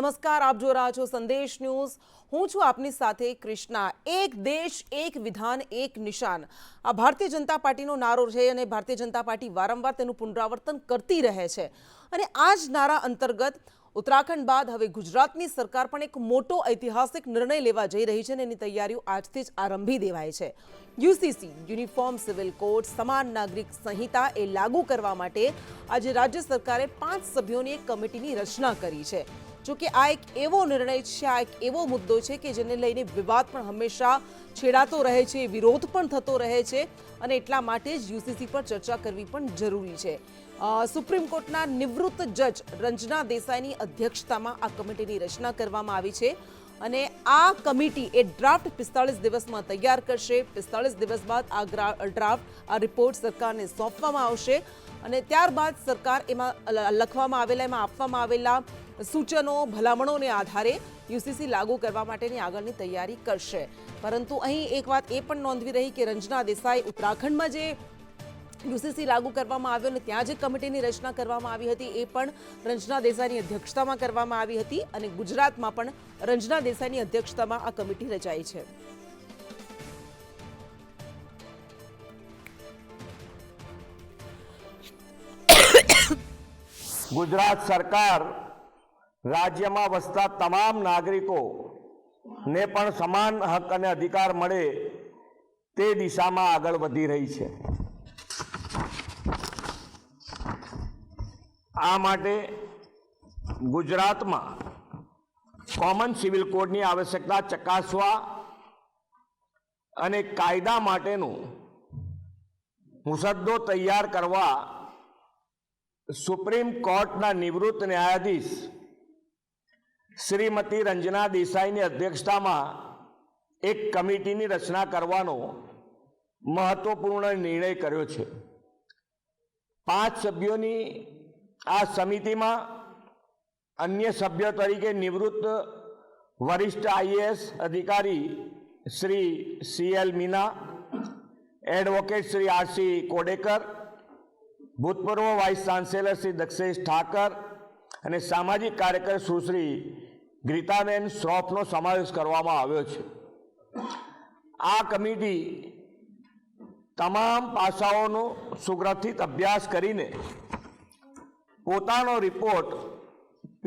નમસ્કાર, આપ જોઈ રહ્યા છો સંદેશ ન્યૂઝ. હું છું આપની સાથે કૃષ્ણા. એક દેશ એક વિધાન એક નિશાન, આ ભારતીય જનતા પાર્ટીનો નારો છે અને ભારતીય જનતા પાર્ટી વારંવાર તેનું પુનરાવર્તન કરતી રહે છે. અને આ જ નારા અંતર્ગત ઉત્તરાખંડ બાદ હવે ગુજરાતની સરકાર પણ એક મોટો ઐતિહાસિક નિર્ણય લેવા જઈ રહી છે અને એની તૈયારીઓ આજથી જ આરંભી દેવાય છે. યુસીસી યુનિફોર્મ સિવિલ કોડ સમાન નાગરિક સંહિતા એ લાગુ કરવા માટે આજે રાજ્ય સરકારે 5 સભ્યોની એક કમિટીની રચના કરી છે. જોકે આ એક એવો નિર્ણય છે, આ એક એવો મુદ્દો છે કે જેને લઈને વિવાદ પણ હંમેશા છેડાતો રહે છે, વિરોધ પણ થતો રહે છે અને એટલા માટે જ યુસીસી પર ચર્ચા કરવી પણ જરૂરી છે. સુપ્રીમ કોર્ટના નિવૃત્ત જજ રંજના દેસાઈની અધ્યક્ષતામાં આ કમિટીની રચના કરવામાં આવી છે અને આ કમિટી એ ડ્રાફ્ટ 45 દિવસમાં તૈયાર કરશે. 45 દિવસ બાદ આ ડ્રાફ્ટ, આ રિપોર્ટ સરકારને સોંપવામાં આવશે અને ત્યારબાદ સરકાર એમાં આપવામાં આવેલા સૂચનો, ભલામણોને આધારે યુસીસી લાગુ કરવા માટેની આગળની તૈયારી કરશે. પરંતુ અહીં એક વાત એ પણ નોંધવી રહી કે રંજના દેસાઈ ઉત્તરાખંડમાં જે યુસીસી લાગુ કરવામાં આવ્યો અને ત્યાં જે કમિટીની રચના કરવામાં આવી હતી એ પણ રંજના દેસાઈની અધ્યક્ષતામાં કરવામાં આવી હતી અને ગુજરાતમાં પણ રંજના દેસાઈની અધ્યક્ષતામાં આ કમિટી રચાઈ છે. ગુજરાત સરકાર રાજ્યમાં વસતા તમામ નાગરિકોને પણ સમાન હક અને અધિકાર મળે તે દિશામાં આગળ વધી રહી છે. આ માટે ગુજરાતમાં કોમન સિવિલ કોડની આવશ્યકતા ચકાસવા અને કાયદા માટેનો મુસદ્દો તૈયાર કરવા સુપ્રીમ કોર્ટના નિવૃત્ત ન્યાયાધીશ શ્રીમતી રંજના દેસાઈની અધ્યક્ષતામાં એક કમિટીની રચના કરવાનો મહત્વપૂર્ણ નિર્ણય કર્યો છે. 5 સભ્યોની આ સમિતિમાં અન્ય સભ્ય તરીકે નિવૃત્ત વરિષ્ઠ આઈએએસ અધિકારી Shri CL Meena, advocate Shri RC Kodekar, ભૂતપૂર્વ વાઇસ ચાન્સેલર શ્રી દક્ષેશ ઠાકર અને સામાજિક કાર્યકર સુશ્રી ગીતાબેન શ્રોફનો સમાવેશ કરવામાં આવ્યો છે. આ કમિટી તમામ પાસાઓનો સુગ્રથિત અભ્યાસ કરીને પોતાનો રિપોર્ટ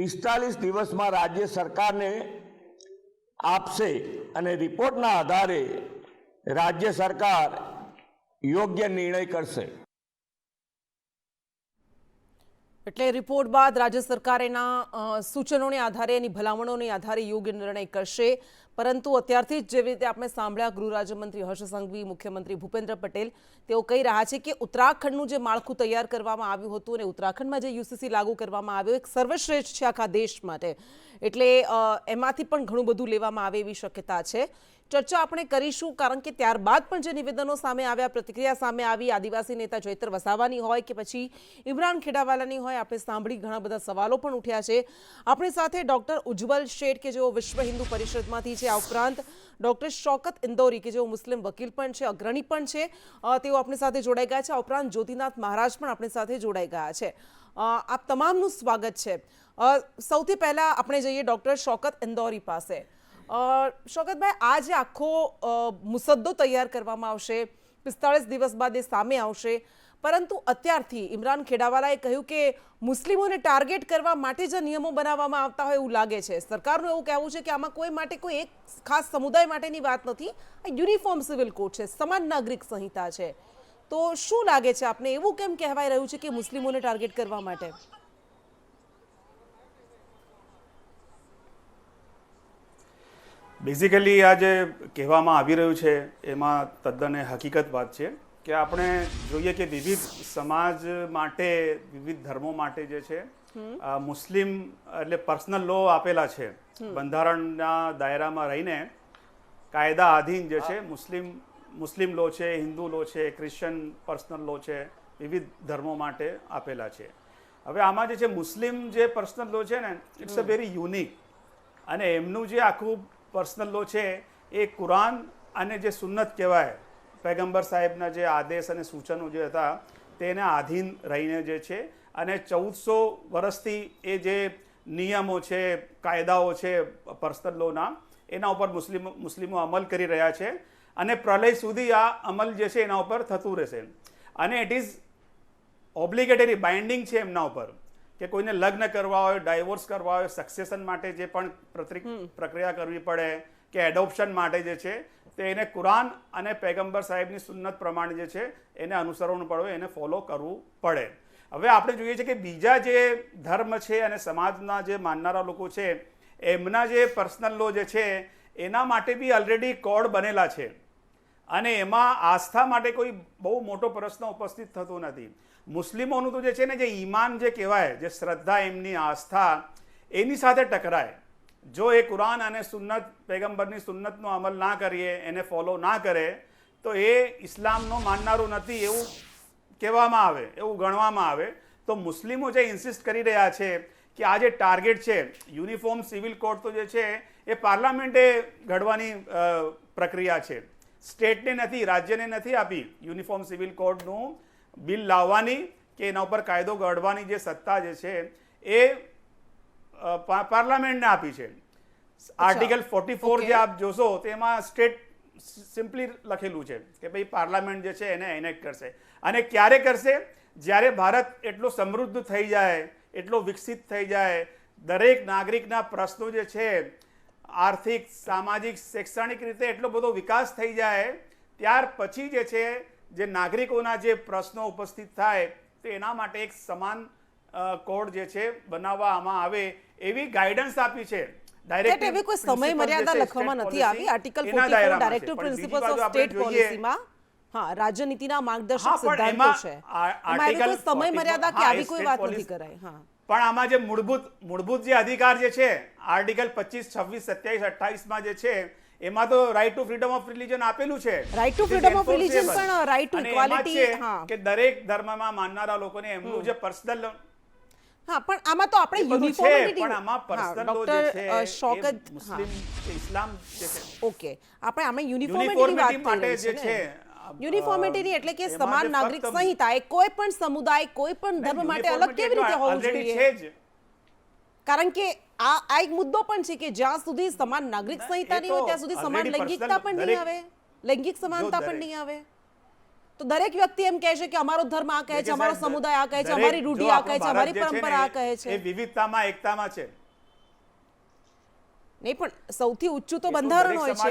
45 દિવસમાં રાજ્ય સરકારને આપશે અને રિપોર્ટના આધારે રાજ્ય સરકાર યોગ્ય નિર્ણય કરશે. એટલે રિપોર્ટ બાદ રાજ્ય સરકાર એના સૂચનોને આધારે, એની ભલામણોને આધારે યોગ્ય નિર્ણય કરશે. પરંતુ અત્યારથી જ જેવી રીતે આપણે સાંભળ્યા, ગૃહ રાજ્યમંત્રી હર્ષ સંઘવી, મુખ્યમંત્રી ભૂપેન્દ્ર પટેલ તેઓ કહી રહ્યા છે કે ઉત્તરાખંડનું જે માળખું તૈયાર કરવામાં આવ્યું હતું અને ઉત્તરાખંડમાં જે યુસીસી લાગુ કરવામાં આવ્યો એક સર્વશ્રેષ્ઠ છે આખા દેશ માટે. એટલે એમાંથી પણ ઘણું બધું લેવામાં આવે એવી શક્યતા છે. ચર્ચા આપણે કરીશું કારણ કે ત્યારબાદ પણ જે નિવેદનો સામે આવ્યા, પ્રતિક્રિયા સામે આવી, આદિવાસી નેતા ચૈતર વસાવાની હોય કે પછી ઇમરાન ખેડાવાલાની હોય, આપણે સાંભળી ઘણા બધા સવાલો પણ ઉઠ્યા છે. આપણી સાથે ડૉક્ટર ઉજ્જવલ શેઠ કે જેઓ વિશ્વ હિન્દુ પરિષદમાંથી છે, આ ઉપરાંત ડૉક્ટર શૌકત ઇન્દોરી કે જેઓ મુસ્લિમ વકીલ પણ છે, અગ્રણી પણ છે, તેઓ આપણી સાથે જોડાઈ ગયા છે. આ ઉપરાંત જ્યોતિનાથ મહારાજ પણ આપણી સાથે જોડાઈ ગયા છે. આપ તમામનું સ્વાગત છે. સૌથી પહેલાં આપણે જઈએ ડૉક્ટર શૌકત ઇન્દોરી પાસે. શૌકતભાઈ, આ જે આખો મુસદ્દો તૈયાર કરવામાં આવશે, 45 દિવસ બાદ એ સામે આવશે, પરંતુ અત્યારથી ઇમરાન ખેડાવાલાએ કહ્યું કે મુસ્લિમોને ટાર્ગેટ કરવા માટે જ નિયમો બનાવવામાં આવતા હોય એવું લાગે છે. સરકારનું એવું કહેવું છે કે આમાં કોઈ માટે કોઈ એક ખાસ સમુદાય માટેની વાત નથી, આ યુનિફોર્મ સિવિલ કોડ છે, સમાન નાગરિક સંહિતા છે. તો શું લાગે છે આપને, એવું કેમ કહેવાય રહ્યું છે કે મુસ્લિમોને ટાર્ગેટ કરવા માટે? બેઝિકલી આ જે કહેવામાં આવી રહ્યું છે એમાં તદ્દન હકીકત વાત છે કે આપણે જોઈએ કે વિવિધ સમાજ માટે, વિવિધ ધર્મો માટે જે છે મુસ્લિમ એટલે પર્સનલ લો આપેલા છે. બંધારણના દાયરામાં રહીને કાયદા આધીન જે છે મુસ્લિમ લો છે, હિન્દુ લો છે, ક્રિશ્ચન પર્સનલ લો છે, વિવિધ ધર્મો માટે આપેલા છે. હવે આમાં જે છે મુસ્લિમ જે પર્સનલ લો છે ને, ઇટ્સ અ વેરી યુનિક અને એમનું જે આખું પર્સનલ લો છે એ કુરાન અને જે સુન્નત કહેવાય, પૈગંબર સાહેબના જે આદેશ અને સૂચનો જે હતા તેને આધીન રહીને જે છે અને 1400 વર્ષથી એ જે નિયમો છે, કાયદાઓ છે પર્સનલ લોના, એના ઉપર મુસ્લિમો અમલ કરી રહ્યા છે અને પ્રલય સુધી આ અમલ જે છે એના ઉપર થતું રહેશે. અને ઇટ ઇઝ ઓબ્લિગેટરી, બાઇન્ડિંગ છે એમના ઉપર કે કોઈને લગ્ન કરવા હોય, ડાયવોર્સ કરવા હોય, સક્સેશન માટે જે પણ પ્રક્રિયા કરવી પડે કે એડોપ્શન માટે જે છે તે એને કુરાન અને પૈગંબર સાહેબની સુન્નત પ્રમાણે જે છે એને અનુસરવું પડે, એને ફોલો કરવું પડે. હવે આપણે જોઈએ છીએ કે બીજા જે ધર્મ છે અને સમાજના જે માનનારા લોકો છે એમના જે પર્સનલ લો જે છે એના માટે બી ઓલરેડી કોડ બનેલા છે અને એમાં આસ્થા માટે કોઈ બહુ મોટો પ્રશ્ન ઉપસ્થિત થતો નથી. મુસ્લિમોનું તો જે છે ને, જે ઈમાન જે કહેવાય, જે શ્રદ્ધા, એમની આસ્થા, એની સાથે ટકરાય. જો એ કુરાન અને સુન્નત, પૈગંબરની સુન્નતનો અમલ ના કરીએ, એને ફોલો ના કરે તો એ ઇસ્લામનો માનનારો નથી એવું કહેવામાં આવે, એવું ગણવામાં આવે. તો મુસ્લિમો જે ઇન્સિસ્ટ કરી રહ્યા છે કે આ જે ટાર્ગેટ છે યુનિફોર્મ સિવિલ કોડ, તો જે છે એ પાર્લામેન્ટે ઘડવાની પ્રક્રિયા છે, સ્ટેટને નથી, રાજ્યને નથી આપી યુનિફોર્મ સિવિલ કોડનું બિલ લાવવાની કે એના ઉપર કાયદો ઘડવાની જે સત્તા જે છે એ પાર્લામેન્ટને આપી છે. આર્ટિકલ 44 જે આપ જોશો તેમાં સ્ટેટ સિમ્પલી લખેલું છે કે ભાઈ પાર્લામેન્ટ જે છે એને એનેક્ટ કરશે. અને ક્યારે કરશે? જ્યારે ભારત એટલો સમૃદ્ધ થઈ જાય, એટલો વિકસિત થઈ જાય, દરેક નાગરિકના પ્રશ્નો જે છે આર્થિક, સામાજિક, શૈક્ષણિક રીતે એટલો બધો વિકાસ થઈ જાય, ત્યાર પછી જે છે જે નાગરિકોના જે પ્રશ્નો ઉપસ્થિત થાય તો એના માટે એક સમાન કોડ જે છે બનાવવામાં આવે એવી ગાઈડન્સ આપી છે. એવી કોઈ સમય મર્યાદા લખવામાં નથી આવી. Article 44 directive principles of state પોલિસીમાં રાજ્યનીતિના માર્ગદર્શક સિદ્ધાંતો છે. એમાં એવી કોઈ સમય મર્યાદા કે આવી કોઈ વાત નથી કરાઈ. પણ આમાં જે મૂળભૂત જે અધિકાર જે છે આર્ટિકલ 25, 26, 27, 28માં જે છે એમાં તો right to freedom of religion આપેલું છે. Right to freedom of religion પણ રાઇટ ટુ ઇક્વાલિટી, કે દરેક ધર્મમાં માનનારા લોકોને એમનું જે પર્સનલ, પણ આમાં તો આપણે યુનિફોર્મિટી, પણ આમાં પર્સનલ લો જે છે શોકત મુસ્લિમ ઇસ્લામ જે છે, ઓકે, આપણે આમાં યુનિફોર્મિટીની વાત માટે જે છે, યુનિફોર્મિટીની એટલે કે સમાન નાગરિક સંહિતા એ કોઈ પણ સમુદાય, કોઈ પણ ધર્મ માટે અલગ કેવી રીતે હોવું જોઈએ? કારણ કે આ એક મુદ્દો પણ છે કે જ્યાં સુધી સમાન નાગરિક સંહિતા નહીં હોય ત્યાં સુધી સમાન લૈંગિકતા પણ નહીં આવે, લૈંગિક સમાનતા પણ નહીં આવે. તો દરેક વ્યક્તિ એમ કહે છે કે અમારો ધર્મ આ કહે છે, અમારો સમુદાય આ કહે છે, અમારી રૂઢિ આ કહે છે, અમારી પરંપરા આ કહે છે. એ વિવિધતામાં એકતામાં છે. નહીં, પણ સૌથી ઊંચું તો બંધારણ હોય છે,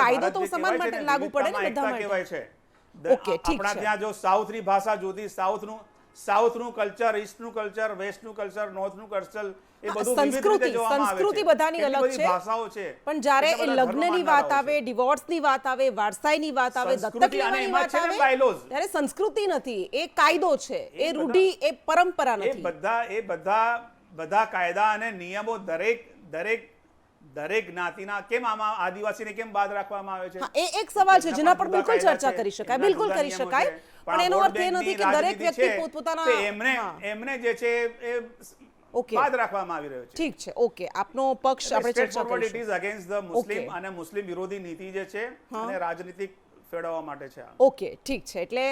કાયદો તો સમાન માટે લાગુ પડે ને બધા માટે. ઓકે, ઠીક છે. ત્યાં જો સાઉથની ભાષા જુદી, સાઉથનું કલ્ચર, ઈસ્ટનું કલ્ચર, વેસ્ટનું કલ્ચર, નોર્થનું કલ્ચર, એ બધું સંસ્કૃતિ બધાની અલગ છે. ભાષાઓ છે. પણ જ્યારે એ લગ્નની વાત આવે, ડિવોર્સની વાત આવે, વારસાઈની વાત આવે, દત્તક લેવાની વાત આવે, ત્યારે સંસ્કૃતિ નથી, એ કાયદો છે, એ રૂઢિ, એ પરંપરા નથી. એ બધા કાયદા અને નિયમો દરેક જ્ઞાતિના કેમ આમાં આદિવાસીને કેમ બાદ રાખવામાં આવે છે? એ એક સવાલ છે જેના પર બિલકુલ ચર્ચા કરી શકાય, બિલકુલ કરી શકાય. પણ એનો અર્થ એ નથી કે દરેક વ્યક્તિ પોતપોતાના એમને જે છે એ બાદ રાખવામાં આવી રહ્યો છે. ઠીક છે, ઓકે, આપનો પક્ષ આપણે ચર્ચા કરીશું. ઇટ ઇઝ અગેન્સ્ટ ધ મુસ્લિમ અને મુસ્લિમ વિરોધી નીતિ જે છે અને રાજનીતિક ફેરવવા માટે છે. ઓકે, ઠીક છે. એટલે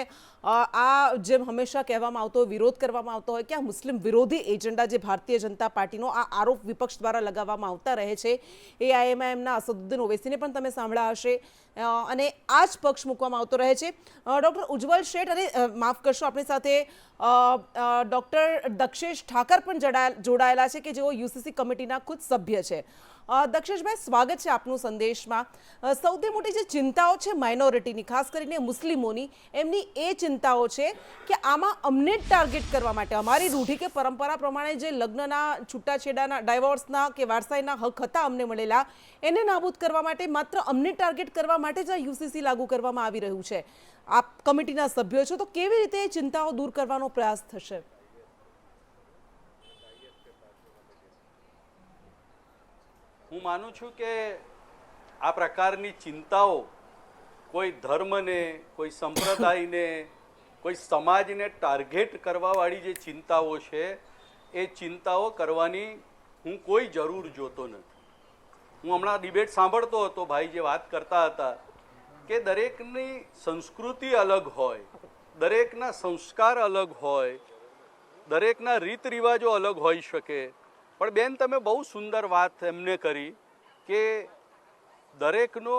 આ જેમ હંમેશા કહેવામાં આવતો હોય, વિરોધ કરવામાં આવતો હોય કે આ મુસ્લિમ વિરોધી એજન્ડા જે ભારતીય જનતા પાર્ટીનો આ આરોપ વિપક્ષ દ્વારા લગાવવામાં આવતા રહે છે, એઆઈએમઆઈએમના અસદુદ્દીન ઓવૈસીને પણ તમે સાંભળ્યા હશે અને આ જ પક્ષ મૂકવામાં આવતો રહે છે. ડૉક્ટર ઉજ્જવલ શેઠ અને માફ કરશો આપણી સાથે ડૉક્ટર દક્ષેશ ઠાકર પણ જોડાયેલા છે કે જેઓ યુસીસી કમિટીના ખુદ સભ્ય છે. દક્ષેશભાઈ, સ્વાગત છે આપનું સંદેશમાં. સૌથી મોટી જે ચિંતાઓ છે માઇનોરિટીની, ખાસ કરીને મુસ્લિમોની, એમની એ ચિંતાઓ છે કે આમાં અમને ટાર્ગેટ કરવા માટે, અમારી રૂઢિ કે પરંપરા પ્રમાણે જે લગ્નના, છૂટાછેડાના, ડાયવોર્સના કે વારસાઈના હક હતા અમને મળેલા, એને નાબૂદ કરવા માટે, માત્ર અમને ટાર્ગેટ કરવા માટે જ આ યુસીસી લાગુ કરવામાં આવી રહ્યું છે. આપ કમિટીના સભ્યો છો, તો કેવી રીતે એ ચિંતાઓ દૂર કરવાનો પ્રયાસ થશે? હું માનું છું કે આ પ્રકારની ચિંતાઓ કોઈ ધર્મને, કોઈ સંપ્રદાયને, કોઈ સમાજને ટાર્ગેટ કરવાવાળી જે ચિંતાઓ છે એ ચિંતાઓ કરવાની હું કોઈ જરૂર જોતો નથી. હું હમણાં ડિબેટ સાંભળતો હતો, ભાઈ જે વાત કરતા હતા કે દરેકની સંસ્કૃતિ અલગ હોય, દરેકના સંસ્કાર અલગ હોય, દરેકના રીત રિવાજો અલગ હોઈ શકે, પણ બેન તમે બહુ સુંદર વાત એમને કરી કે દરેકનો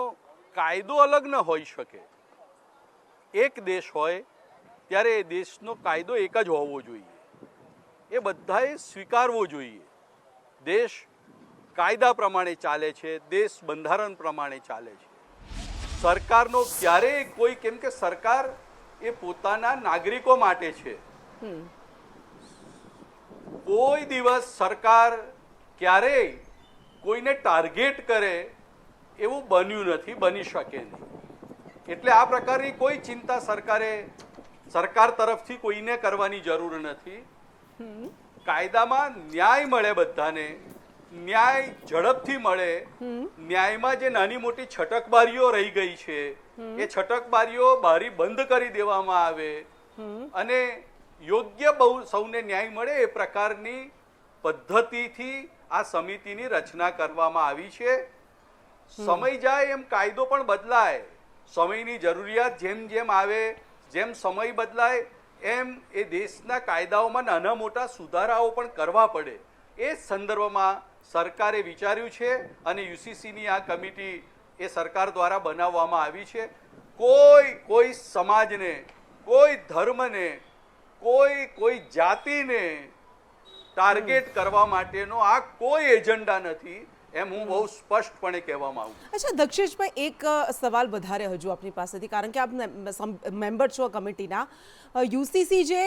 કાયદો અલગ ન હોઈ શકે. એક દેશ હોય ત્યારે એ દેશનો કાયદો એક જ હોવો જોઈએ, એ બધાએ સ્વીકારવો જોઈએ. દેશ કાયદા પ્રમાણે ચાલે છે, દેશ બંધારણ પ્રમાણે ચાલે છે. સરકારનો ક્યારેય કોઈ, કેમ કે સરકાર એ પોતાના નાગરિકો માટે છે, કોઈ દિવસ સરકાર ક્યારેય કોઈને ટાર્ગેટ કરે એવું બન્યું નથી, બની શકે નહીં. એટલે આ પ્રકારની કોઈ ચિંતા સરકાર તરફથી કોઈને કરવાની જરૂર નથી. કાયદામાં ન્યાય મળે બધાને, ન્યાય ઝડપથી મળે. ન્યાયમાં જે નાની મોટી છટકબારીઓ રહી ગઈ છે એ છટકબારીઓ બારી બંધ કરી દેવામાં આવે અને યોગ્ય બહુ સૌને ન્યાય મળે એ પ્રકારની પદ્ધતિથી આ સમિતિની રચના કરવામાં આવી છે. સમય જાય એમ કાયદો પણ બદલાય, સમયની જરૂરિયાત જેમ જેમ આવે, જેમ સમય બદલાય એમ એ દેશના કાયદાઓમાં નાના મોટા સુધારાઓ પણ કરવા પડે. એ સંદર્ભમાં સરકારે વિચાર્યું છે અને યુસીસીની આ કમિટી એ સરકાર દ્વારા બનાવવામાં આવી છે. કોઈ સમાજને, કોઈ ધર્મને, કોઈ જાતિને ટાર્ગેટ કરવા માટેનો આ કોઈ એજન્ડા નથી, એમ હું બહુ સ્પષ્ટપણે કહેવા માંગુ છું. અચ્છા દક્ષેશભાઈ, એક સવાલ વધારે હજુ આપની પાસેથી, કારણ કે આપ મેમ્બર છો કમિટીના. યુસીસી જે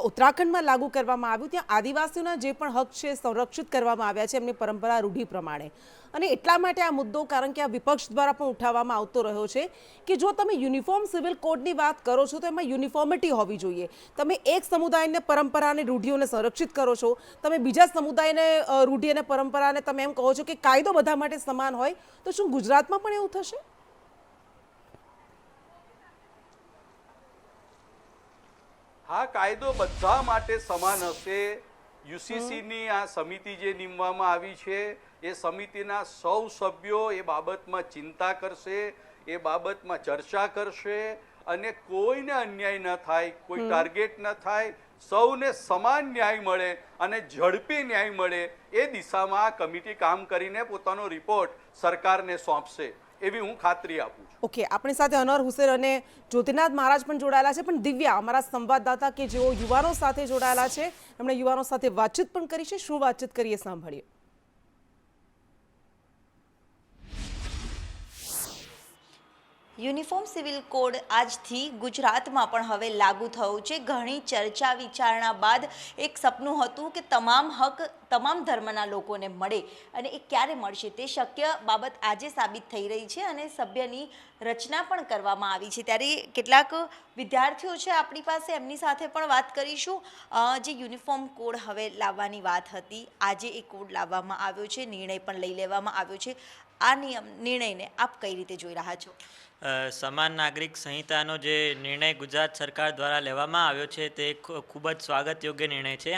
ઉત્તરાખંડમાં લાગુ કરવામાં આવ્યું, ત્યાં આદિવાસીઓના જે પણ હક છે સંરક્ષિત કરવામાં આવ્યા છે એમની પરંપરા રૂઢિ પ્રમાણે, અને એટલા માટે આ મુદ્દો, કારણ કે આ વિપક્ષ દ્વારા પણ ઉઠાવવામાં આવતો રહ્યો છે કે જો તમે યુનિફોર્મ સિવિલ કોડની વાત કરો છો તો એમાં યુનિફોર્મિટી હોવી જોઈએ. તમે એક સમુદાયને પરંપરા અને રૂઢિઓને સંરક્ષિત કરો છો, તમે બીજા સમુદાયને રૂઢિ અને પરંપરાને તમે એમ કહો છો કે કાયદો બધા માટે સમાન હોય, તો શું ગુજરાતમાં પણ એવું થશે? હા, કાયદો બધા માટે સમાન હશે. યુસીસીની આ સમિતિ જે નીમવામાં આવી છે એ સમિતિના સૌ સભ્યો એ બાબતમાં ચિંતા કરશે, એ બાબતમાં ચર્ચા કરશે અને કોઈને અન્યાય ન થાય, કોઈ ટાર્ગેટ ન થાય, સૌને સમાન ન્યાય મળે અને ઝડપી ન્યાય મળે એ દિશામાં આ કમિટી કામ કરીને પોતાનો રિપોર્ટ સરકારને સોંપશે એવી હું ખાતરી આપું છું. ઓકે, આપણી સાથે અનવર હુસેન અને જ્યોતિનાથ મહારાજ પણ જોડાયેલા છે, પણ દિવ્યા અમારા સંવાદદાતા કે જેઓ યુવાનો સાથે જોડાયેલા છે, એમણે યુવાનો સાથે વાતચીત પણ કરી છે. શું વાતચીત કરીએ સાંભળીએ. યુનિફોર્મ સિવિલ કોડ આજથી ગુજરાતમાં પણ હવે લાગુ થયું છે. ઘણી ચર્ચા વિચારણા બાદ એક સપનું હતું કે તમામ હક તમામ ધર્મના લોકોને મળે, અને એ ક્યારે મળશે તે શક્ય બાબત આજે સાબિત થઈ રહી છે અને સભ્યની રચના પણ કરવામાં આવી છે. ત્યારે કેટલાક વિદ્યાર્થીઓ છે આપણી પાસે, એમની સાથે પણ વાત કરીશું. જે યુનિફોર્મ કોડ હવે લાવવાની વાત હતી, આજે એ કોડ લાવવામાં આવ્યો છે, નિર્ણય પણ લઈ લેવામાં આવ્યો છે. આ નિર્ણયને આપ કઈ રીતે જોઈ રહ્યા છો? સમાન નાગરિક સંહિતાનો જે નિર્ણય ગુજરાત સરકાર દ્વારા લેવામાં આવ્યો છે તે ખૂબ જ સ્વાગત યોગ્ય નિર્ણય છે.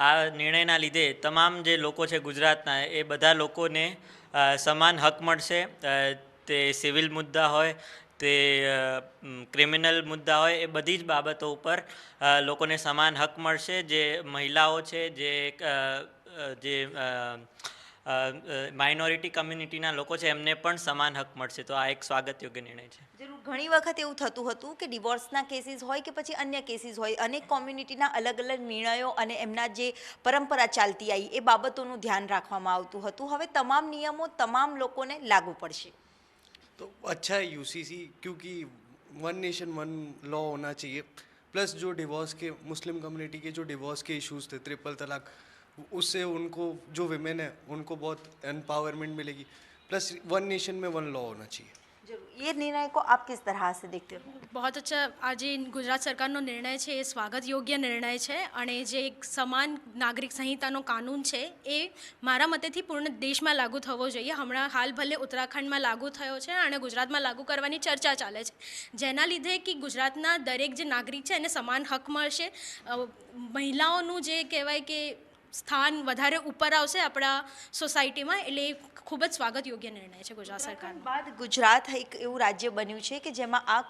આ નિર્ણયના લીધે તમામ જે લોકો છે ગુજરાતના, એ બધા લોકોને સમાન હક મળશે. તે સિવિલ મુદ્દા હોય, તે ક્રિમિનલ મુદ્દા હોય, એ બધી જ બાબતો ઉપર લોકોને સમાન હક મળશે. જે મહિલાઓ છે, જે માઇનોરિટી કમ્યુનિટીના લોકો છે, એમને પણ સમાન હક મળશે. તો આ એક સ્વાગત યોગ્ય નિર્ણય છે. જરૂર. ઘણી વખત એવું થતું હતું કે ડિવોર્સના કેસીસ હોય કે પછી અન્ય કેસીસ હોય, અનેક કોમ્યુનિટીના અલગ અલગ નિર્ણયો અને એમના જે પરંપરા ચાલતી આવી એ બાબતોનું ધ્યાન રાખવામાં આવતું હતું. હવે તમામ નિયમો તમામ લોકોને લાગુ પડશે. तो अच्छा है यूसीसी, क्योंकि वन नेशन वन लॉ होना चाहिए. प्लस जो डिवोर्स के मुस्लिम कम्युनिटी के जो डिवोर्स के इश्यूज थे, ट्रिपल तलाक, उससे उनको जो विमेन है उनको बहुत एम्पावरमेंट मिलेगी. प्लस वन नेशन में वन लॉ होना चाहिए. જરૂર. ये निर्णय को आप किस तरह से देखते हो? बहुत अच्छा. આજે ગુજરાત સરકારનો નિર્ણય છે એ સ્વાગત યોગ્ય નિર્ણય છે, અને જે એક સમાન નાગરિક સંહિતાનો કાનૂન છે એ મારા મતેથી પૂર્ણ દેશમાં લાગુ થવો જોઈએ. હમણાં હાલ ભલે ઉત્તરાખંડમાં લાગુ થયો છે અને ગુજરાતમાં લાગુ કરવાની ચર્ચા ચાલે છે, જેના લીધે કે ગુજરાતના દરેક જે નાગરિક છે એને સમાન હક મળશે. મહિલાઓનું જે કહેવાય કે સ્થાન વધારે ઉપર આવશે આપણા સોસાયટીમાં, એટલે એ ખૂબ જ સ્વાગત યોગ્ય નિર્ણય છે ગુજરાત સરકારનો. બાદ ગુજરાત એક એવું રાજ્ય બન્યું છે કે જેમાં આ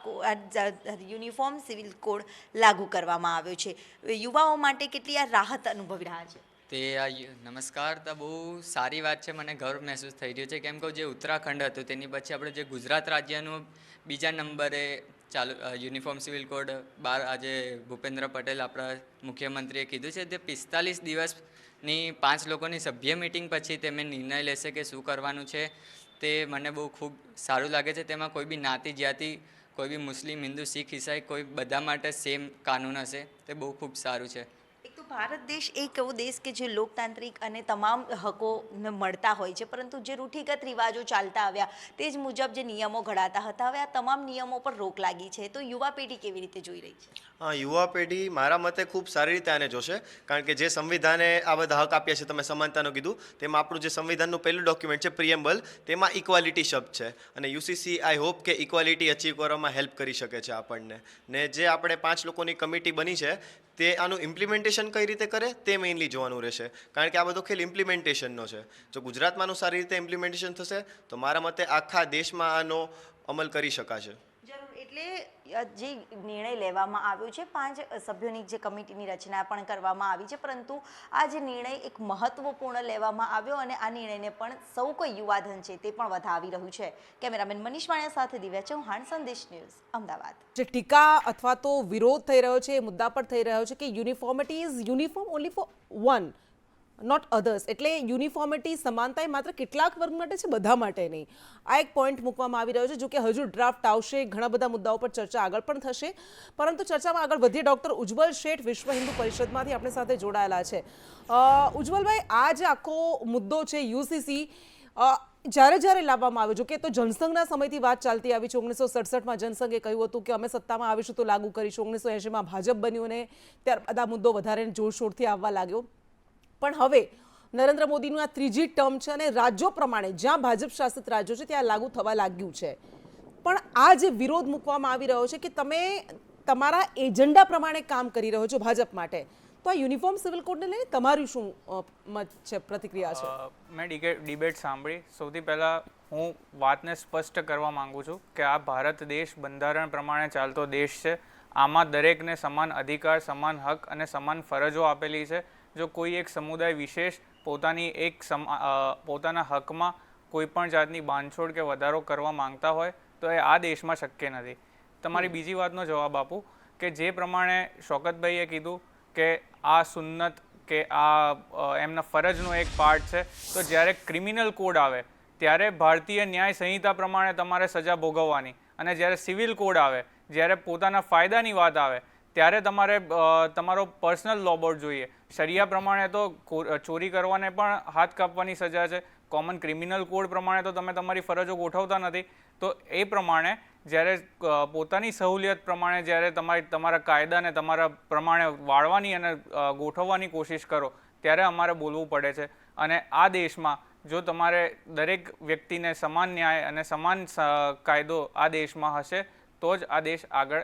યુનિફોર્મ સિવિલ કોડ લાગુ કરવામાં આવ્યો છે. યુવાઓ માટે કેટલી આ રાહત અનુભવી રહ્યા છે? તે નમસ્કાર, તો બહુ સારી વાત છે. મને ગર્વ મહેસૂસ થઈ રહ્યો છે, કેમ કે જે ઉત્તરાખંડ હતું તેની પછી આપણે જે ગુજરાત રાજ્યનું બીજા નંબરે ચાલુ યુનિફોર્મ સિવિલ કોડ આજે ભૂપેન્દ્ર પટેલ આપણા મુખ્યમંત્રીએ કીધું છે. તે 45 દિવસની 5 લોકોની સભ્ય મિટિંગ પછી તેમને નિર્ણય લેશે કે શું કરવાનું છે. તે મને બહુ ખૂબ સારું લાગે છે. તેમાં કોઈ બી જ્ઞાતિ જાતિ, કોઈ બી મુસ્લિમ, હિન્દુ, શીખ, ઈસાઈ, કોઈ બધા માટે સેમ કાનૂન હશે. તે બહુ ખૂબ સારું છે. એક તો ભારત દેશ એક એવો દેશ કે જે લોકતાંત્રિક અને તમામ હકોને મળતા હોય છે, પરંતુ જે રૂઢિગત રિવાજો ચાલતા આવ્યા તે જ મુજબ જે નિયમો ઘડાતા હતા, હવે આ તમામ નિયમો પર રોક લાગી છે. તો યુવા પેઢી કેવી રીતે જોઈ રહી છે? હા, યુવા પેઢી મારા મતે ખૂબ સારી રીતે આને જોશે, કારણ કે જે સંવિધાને આ બધા હક આપ્યા છે, તમે સમાનતાનું કીધું, તેમાં આપણું જે સંવિધાનનું પહેલું ડોક્યુમેન્ટ છે પ્રિએમ્બલ, તેમાં ઇક્વાલિટી શબ્દ છે. અને યુસીસી આઈ હોપ કે ઇક્વાલિટી અચીવ કરવામાં હેલ્પ કરી શકે છે આપણને. ને જે આપણે 5 લોકોની કમિટી બની છે તે આનું ઇમ્પ્લિમેન્ટેશન કઈ રીતે કરે તે મેઇનલી જોવાનું રહેશે, કારણ કે આ બધો ખેલ ઇમ્પ્લિમેન્ટેશનનો છે. જો ગુજરાતમાં આનું સારી રીતે ઇમ્પ્લિમેન્ટેશન થશે તો મારા મતે આખા દેશમાં આનો અમલ કરી શકાશે. જરૂર. એટલે જે નિર્ણય લેવામાં આવ્યો છે, 5 સભ્યોની જે કમિટીની રચના પણ કરવામાં આવી છે, પરંતુ આ જે નિર્ણય એક મહત્વપૂર્ણ લેવામાં આવ્યો અને આ નિર્ણયને પણ સૌ કોઈ યુવાધન છે તે પણ વધાવી રહ્યું છે. કેમેરામેન મનીષ વાણિયા સાથે દિવ્યા ચૌહાણ, સંદેશ ન્યૂઝ, અમદાવાદ. જે ટીકા અથવા તો વિરોધ થઈ રહ્યો છે એ મુદ્દા પર થઈ રહ્યો છે કે uniformity is uniform only for one, not others. એટલે યુનિફોર્મિટી, સમાનતા એ માત્ર કેટલાક વર્ગ માટે છે, બધા માટે નહીં. આ એક પોઈન્ટ મૂકવામાં આવી રહ્યો છે. જો કે હજુ ડ્રાફ્ટ આવશે, ઘણા બધા મુદ્દાઓ પર ચર્ચા આગળ પણ થશે, પરંતુ ચર્ચામાં આગળ વધીએ. ડૉક્ટર ઉજ્જવલ શેઠ વિશ્વ હિન્દુ પરિષદમાંથી આપણી સાથે જોડાયેલા છે. ઉજ્જવલભાઈ, આ જે આખો મુદ્દો છે યુસીસી જ્યારે લાવવામાં આવ્યો, જો કે તો જનસંઘના સમયથી વાત ચાલતી આવી છે. 1967માં જનસંઘે કહ્યું હતું કે અમે સત્તામાં આવીશું તો લાગુ કરીશું. 1980માં ભાજપ બન્યું અને ત્યારબાદ આ મુદ્દો વધારે જોરશોરથી આવવા લાગ્યો. પણ હવે નરેન્દ્ર મોદીનું આ 3જી ટર્મ છે અને રાજ્યો પ્રમાણે જ્યાં ભાજપ શાસિત રાજ્યો છે ત્યાં લાગુ થવા લાગ્યું છે. પણ આ જે વિરોધ મૂકવામાં આવી રહ્યો છે કે તમે તમારા એજન્ડા પ્રમાણે કામ કરી રહ્યો છો ભાજપ માટે, તો આ યુનિફોર્મ સિવિલ કોડને લઈને તમારી શું મત છે, પ્રતિક્રિયા છે? મેં ડિબેટ સાંભળી. સૌથી પહેલાં હું વાતને સ્પષ્ટ કરવા માંગુ છું કે આ ભારત દેશ બંધારણ પ્રમાણે ચાલતો દેશ છે. આમાં દરેકને સમાન અધિકાર, સમાન હક અને સમાન ફરજો આપેલી છે. જો કોઈ એક સમુદાય વિશેષ પોતાના હકમાં કોઈ પણ જાતની બાંધછોડ કે વધારો કરવા માંગતા હોય તો એ આ દેશમાં શક્ય નથી. તમારી બીજી વાતનો જવાબ આપું કે જે પ્રમાણે શૌકતભાઈએ કીધું કે આ સુન્નત કે આ એમના ફરજનો એક પાર્ટ છે, તો જ્યારે ક્રિમિનલ કોડ આવે ત્યારે ભારતીય ન્યાય સંહિતા પ્રમાણે તમારે સજા ભોગવવાની, અને જ્યારે સિવિલ કોડ આવે, જ્યારે પોતાના ફાયદાની વાત આવે ત્યારે તમારે તમારો પર્સનલ લો બોર્ડ જોઈએ. શરિયા પ્રમાણે તો ચોરી કરવાને પણ હાથ કાપવાની સજા છે. કોમન ક્રિમિનલ કોડ પ્રમાણે તો તમે તમારી ફરજો ગોઠવતા નથી. તો એ પ્રમાણે જ્યારે પોતાની સહુલિયત પ્રમાણે જ્યારે તમારા કાયદાને તમારા પ્રમાણે વાળવાની અને ગોઠવવાની કોશિશ કરો ત્યારે અમારે બોલવું પડે છે. અને આ દેશમાં જો તમારે દરેક વ્યક્તિને સમાન ન્યાય અને સમાન કાયદો આ દેશમાં હશે તો જ આ દેશ આગળ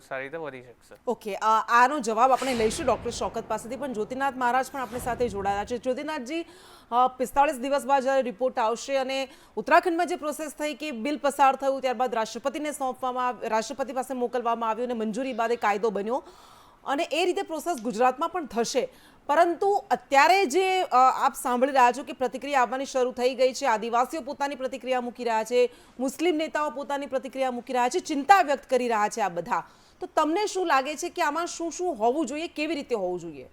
સારી રીતે વધી શકશે. ઓકે, આનો જવાબ આપણે લઈશું ડૉક્ટર શૌકત પાસેથી. પણ જ્યોતિનાથ મહારાજ પણ આપણી સાથે જોડાયા છે. જ્યોતિનાથજી, 45 દિવસ બાદ જ્યારે રિપોર્ટ આવશે અને ઉત્તરાખંડમાં જે પ્રોસેસ થઈ કે બિલ પસાર થયું, ત્યારબાદ રાષ્ટ્રપતિને રાષ્ટ્રપતિ પાસે મોકલવામાં આવ્યું અને મંજૂરી બાદ એ કાયદો બન્યો અને એ રીતે પ્રોસેસ ગુજરાતમાં પણ થશે. પરંતુ અત્યારે જે આપ સાંભળી રહ્યા છો કે પ્રતિક્રિયા આવવાની શરૂ થઈ ગઈ છે, આદિવાસીઓ પોતાની પ્રતિક્રિયા મૂકી રહ્યા છે, મુસ્લિમ નેતાઓ પોતાની પ્રતિક્રિયા મૂકી રહ્યા છે, ચિંતા વ્યક્ત કરી રહ્યા છે આ બધા. તો તમને શું લાગે છે કે આમાં શું શું હોવું જોઈએ, કેવી રીતે હોવું જોઈએ?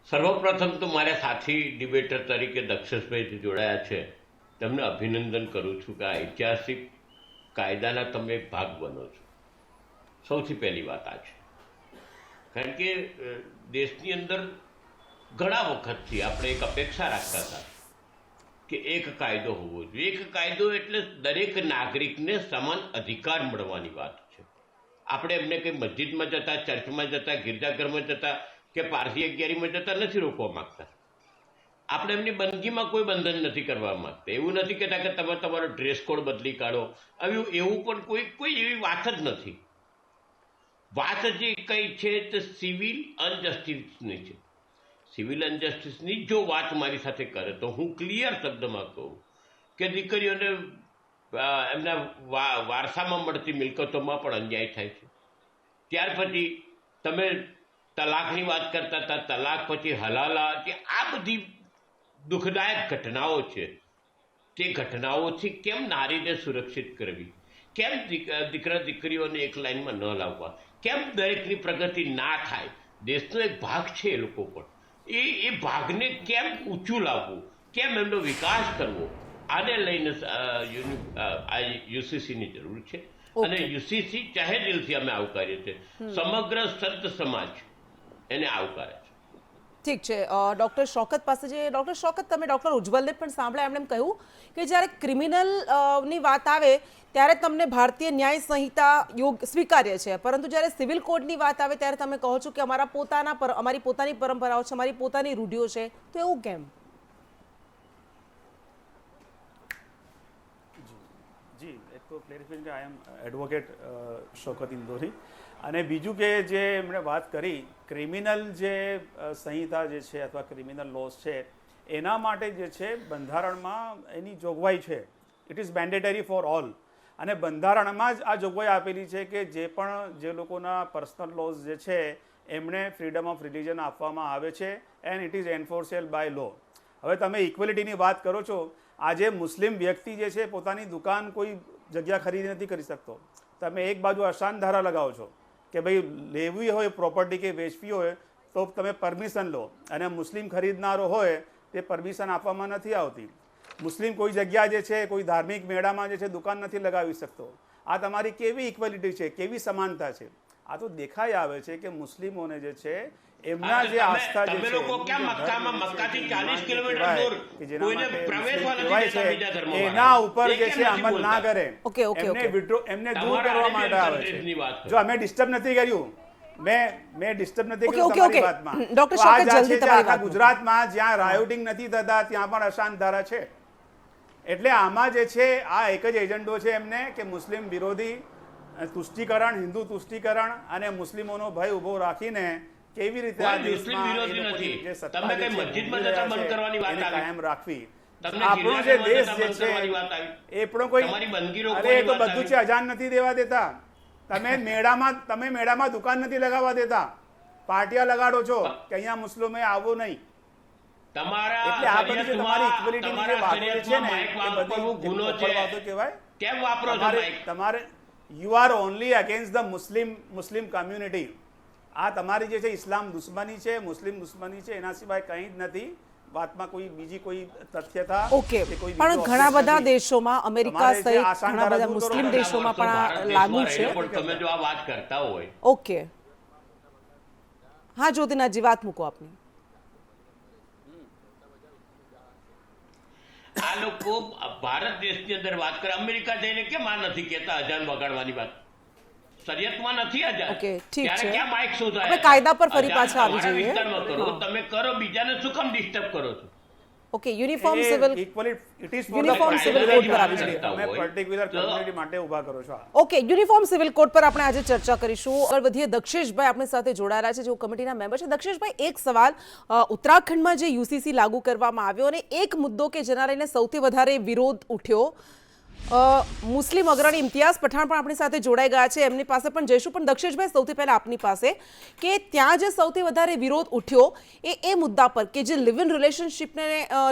સર્વપ્રથમ તો મારા સાથી ડિબેટર તરીકે દક્ષેશભાઈ જોડાયા છે, તેમને અભિનંદન કરું છું કે આ ઐતિહાસિક કાયદાના તમે એક ભાગ બનો છો. સૌથી પહેલી વાત આ છે, કારણ કે દેશની અંદર ઘણા વખતથી આપણે એક અપેક્ષા રાખતા હતા કે એક કાયદો હોવો જોઈએ. એક કાયદો એટલે દરેક નાગરિકને સમાન અધિકાર મળવાની વાત છે. આપણે એમને કંઈ મસ્જિદમાં જતા, ચર્ચમાં જતા, ગિરજાઘરમાં જતા કે પારસી અગિયારીમાં જતા નથી રોકવા માંગતા. આપણે એમની બંદગીમાં કોઈ બંધન નથી કરવા માંગતા. એવું નથી કહેતા કે તમે તમારો ડ્રેસ કોડ બદલી કાઢો, એવું પણ કોઈ એવી વાત જ નથી. વાત જે કઈ છે તે સિવિલ અનજસ્ટિસની છે. સિવિલ અનજસ્ટિસની જો વાત મારી સાથે કરે તો હું ક્લિયર શબ્દમાં કહું કે દીકરીઓને એમના વારસામાં મળતી મિલકતોમાં પણ અન્યાય થાય છે. ત્યાર પછી તમે તલાકની વાત કરતા હતા, તલાક પછી હલાલા, આ બધી દુઃખદાયક ઘટનાઓ છે. તે ઘટનાઓથી કેમ નારીને સુરક્ષિત કરવી, કેમ દીકરા દીકરીઓને એક લાઈનમાં ન લાવવા, કેમ દરેકની પ્રગતિ ના થાય. દેશનો એક ભાગ છે એ લોકો પણ, એ ભાગને કેમ ઊંચું લાવવું, કેમ એમનો વિકાસ કરવો, આને લઈને યુસીસીની જરૂર છે. અને યુસીસી ચાહે દિલથી અમે આવકારીએ છીએ. સમગ્ર સંત સમાજ એને આવકારે છે. ઠીક છે. ડૉક્ટર શૌકત પાસે જઈએ. ડૉક્ટર શૌકત, તમે ડૉક્ટર ઉજ્જવલને પણ સાંભળ્યા, એમણે એમ કહ્યું કે જ્યારે ક્રિમિનલની વાત આવે ત્યારે તમને ભારતીય ન્યાય સંહિતા સ્વીકાર્ય છે, પરંતુ જ્યારે સિવિલ કોડની વાત આવે ત્યારે તમે કહો છો કે અમારી પોતાની પરંપરાઓ છે, અમારી પોતાની રૂઢિઓ છે. તો એવું કેમ? જી, એક તો ક્લેરિફિકેશન કે આઈ એમ એડવોકેટ શૌકત ઇન્દોરી. અને બીજું કે જે એમણે વાત કરી, ક્રિમિનલ જે સંહિતા જે છે અથવા ક્રિમિનલ લોસ છે, એના માટે જે છે બંધારણમાં એની જોગવાઈ છે. It is mandatory for all. અને બંધારણમાં જ આ જોગવાઈ આપેલી છે કે જે લોકોના પર્સનલ લોઝ જે છે એમને ફ્રીડમ ઓફ રિલિજન આપવામાં આવે છે એન્ડ ઇટ ઇઝ એન્ફોર્સેબલ બાય લો. હવે તમે ઇક્વેલિટીની વાત કરો છો, આજે મુસ્લિમ વ્યક્તિ જે છે પોતાની દુકાન કોઈ જગ્યા ખરીદી નથી કરી શકતો. તમે એક બાજુ અશાન ધારા લગાવો છો કે ભાઈ લેવી હોય પ્રોપર્ટી કે વેચવી હોય તો તમે પરમિશન લો, અને મુસ્લિમ ખરીદનારો હોય તે પરમિશન આપવામાં નથી આવતી. મુસ્લિમ કોઈ જગ્યા જે છે કોઈ ધાર્મિક મેળામાં જે છે દુકાન નથી લગાવી શકતો. આ તમારી કેવી ઇક્વાલિટી છે, કેવી સમાનતા છે? આ તો દેખાઈ આવે છે કે મુસ્લિમોને જે છે એમના જે આસ્થા જે છે એના ઉપર જે છે અમલ ના કરે, એમને દૂર કરવા માટે આવે છે. જો અમે ડિસ્ટર્બ નથી કર્યું, મેં ડિસ્ટર્બ નથી કર્યું તમારી વાતમાં. આખા ગુજરાતમાં જ્યાં રાયોટિંગ નથી થતા ત્યાં પણ અશાંત ધારા છે. એટલે આમાં જે છે આ એક જ એજન્ડો છે એમને કે મુસ્લિમ વિરોધી તુષ્ટિકરણ, હિન્દુ તુષ્ટિકરણ અને મુસ્લિમોનો ભય ઉભો રાખીને કેવી રીતે આ દેશમાં જે સત્તા કાયમ રાખવી. આપણો જે દેશ જે છે એ પણ કોઈ અરે એ તો બધું છે, અજાન નથી દેવા દેતા. તમે મેળામાં દુકાન નથી લગાવવા દેતા, પાટિયા લગાડો છો કે અહીંયા મુસ્લિમે આવો નહીં. એટલે આ બધી તમારી ઇક્વાલિટીની જે વાતો છે ને એ બધી વાતો કહેવાય. કેમ વાપરો છો તમારે you are only against the Muslim community. આ તમારી જે છે ઇસ્લામ દુશ્મની છે, મુસ્લિમ દુશ્મની છે, એના સિવાય કંઈ જ નથી. વાતમાં કોઈ બીજી કોઈ તથ્યતા ઓકે. પણ ઘણા બધા દેશોમાં, અમેરિકા સહિત ઘણા બધા મુસ્લિમ દેશોમાં પણ આ લાગુ છે. તમે જો આ વાત કરતા હોય. ઓકે, હા જ્યોતિનાથજી, વાત મૂકો આપની. આ લોકો ભારત દેશની અંદર વાત કરે, અમેરિકા જઈને કેમ આ નથી કહેતા અજાન વગાડવાની વાત? શરિયતમાં નથી અજાન. ઓકે, ઠીક છે. ક્યાં માઇક શોધાય? આપણે કાયદા પર ફરી પાછા આવી જઈએ. વિસ્તારમાં કરો, તમે કરો, બીજાને શું કામ ડિસ્ટર્બ કરો છો? ઓકે, યુનિફોર્મ સિવિલ કોડ પર આવી જઈએ. તમે પર્ટિક્યુલર કમ્યુનિટી માટે ઊભા કરો છો. ઓકે, યુનિફોર્મ સિવિલ કોડ પર આપણે આજે ચર્ચા કરીશું. આગળ વધીએ. દક્ષેશભાઈ આપણી સાથે જોડાયેલા છે, જેઓ કમિટીના મેમ્બર છે. દક્ષેશભાઈ, એક સવાલ. ઉત્તરાખંડમાં જે યુસીસી લાગુ કરવામાં આવ્યો અને એક મુદ્દો કે જેના લઈને સૌથી વધારે વિરોધ ઉઠ્યો, મુસ્લિમ અગ્રણી ઇમ્તિયાઝ પઠાણ પણ આપણી સાથે જોડાઈ ગયા છે, એમની પાસે પણ જઈશું. પણ દક્ષેશભાઈ, સૌથી પહેલા આપની પાસે કે ત્યાં જે સૌથી વધારે વિરોધ ઉઠ્યો એ મુદ્દા પર કે જે લિવ ઇન રિલેશનશીપને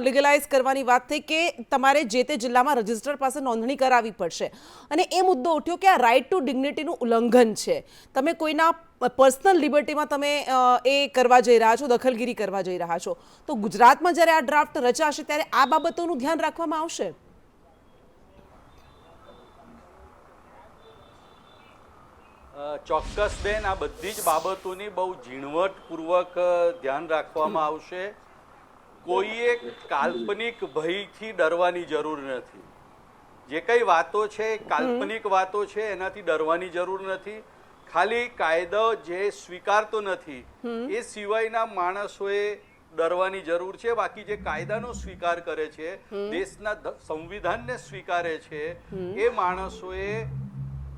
લીગલાઇઝ કરવાની વાત થઈ કે તમારે જે તે જિલ્લામાં રજિસ્ટર પાસે નોંધણી કરાવવી પડશે, અને એ મુદ્દો ઉઠ્યો કે આ રાઇટ ટુ ડિગ્નિટીનું ઉલ્લંઘન છે. તમે કોઈના પર્સનલ લિબર્ટીમાં તમે એ કરવા જઈ રહ્યા છો, દખલગીરી કરવા જઈ રહ્યા છો. તો ગુજરાતમાં જ્યારે આ ડ્રાફ્ટ રચાશે ત્યારે આ બાબતોનું ધ્યાન રાખવામાં આવશે? ચોક્કસ બેન, આ બધી જ બાબતોની બહુ ઝીણવટપૂર્વક ધ્યાન રાખવામાં આવશે. કોઈએ કાલ્પનિક ભયથી ડરવાની જરૂર નથી. જે કંઈ વાતો છે કાલ્પનિક વાતો છે, એનાથી ડરવાની જરૂર નથી. ખાલી કાયદો જે સ્વીકારતો નથી એ સિવાયના માણસોએ ડરવાની જરૂર છે. બાકી જે કાયદાનો સ્વીકાર કરે છે, દેશના સંવિધાનને સ્વીકારે છે, એ માણસોએ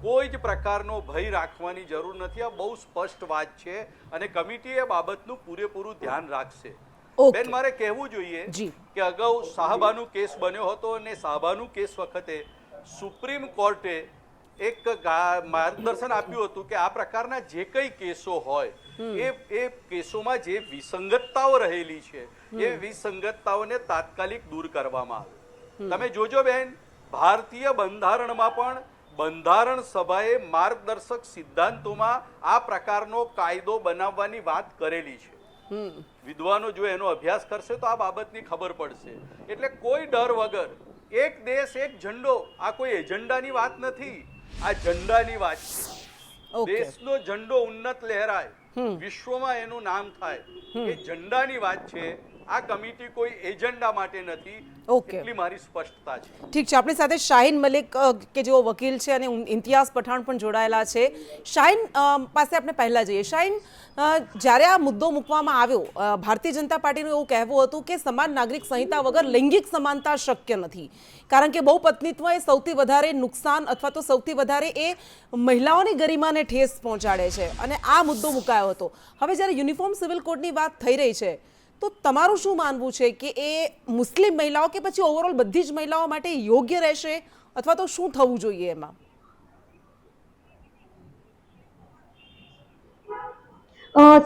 કોઈ જ પ્રકારનો ભય રાખવાની જરૂર નથી. આ બહુ સ્પષ્ટ વાત છે અને કમિટી એ બાબતનું પૂરેપૂરું ધ્યાન રાખશે. બેન, મારે કહેવું જોઈએ કે અગાઉ શાહબાનો કેસ બન્યો હતો અને શાહબાનો કેસ વખતે સુપ્રીમ કોર્ટે એક માર્ગદર્શન આપ્યું હતું કે આ પ્રકારના જે કંઈ કેસો હોય એ કેસોમાં જે વિસંગતતાઓ રહેલી છે એ વિસંગતતાઓને તાત્કાલિક દૂર કરવામાં આવે. તમે જોજો બેન, ભારતીય બંધારણમાં પણ બંધારણ સભાએ માર્ગદર્શક સિદ્ધાંતોમાં આ પ્રકારનો કાયદો બનાવવાની વાત કરેલી છે. વિદ્વાનો જો એનો અભ્યાસ કરશે તો આ બાબતની ખબર પડશે. એટલે કોઈ ડર વગર એક દેશ એક ઝંડો, આ કોઈ એજન્ડાની વાત નથી, આ ઝંડાની વાત છે. દેશનો ઝંડો ઉન્નત લહેરાય, વિશ્વમાં એનું નામ થાય, એ ઝંડાની વાત છે. આ કમિટી કોઈ એજન્ડા માટે નથી. એટલી મારી સ્પષ્ટતા છે. ઠીક છે, આપણી સાથે શાહીન મલિક કે જેઓ વકીલ છે અને ઇમ્તિયાઝ પઠાણ પણ જોડાયેલા છે. શાહીન પાસે આપણે પહેલા જઈએ. શાહીન, જ્યારે આ મુદ્દો મૂકવામાં આવ્યો, ભારતીય જનતા પાર્ટીનું એવું કહેવું હતું કે સમાન નાગરિક સંહિતા વગર લૈંગિક સમાનતા શક્ય નથી, કારણ કે બહુપત્નીત્વ એ સૌથી વધારે નુકસાન અથવા તો સૌથી વધારે એ મહિલાઓની ગરિમાને ઠેસ પહોંચાડે છે અને આ મુદ્દો મુકાયો હતો. હવે જ્યારે યુનિફોર્મ સિવિલ કોડની વાત થઈ રહી છે તો તમારું શું માનવું છે કે એ મુસ્લિમ મહિલાઓ કે પછી ઓવરઓલ બધી જ મહિલાઓ માટે યોગ્ય રહેશે અથવા તો શું થવું જોઈએ એમાં?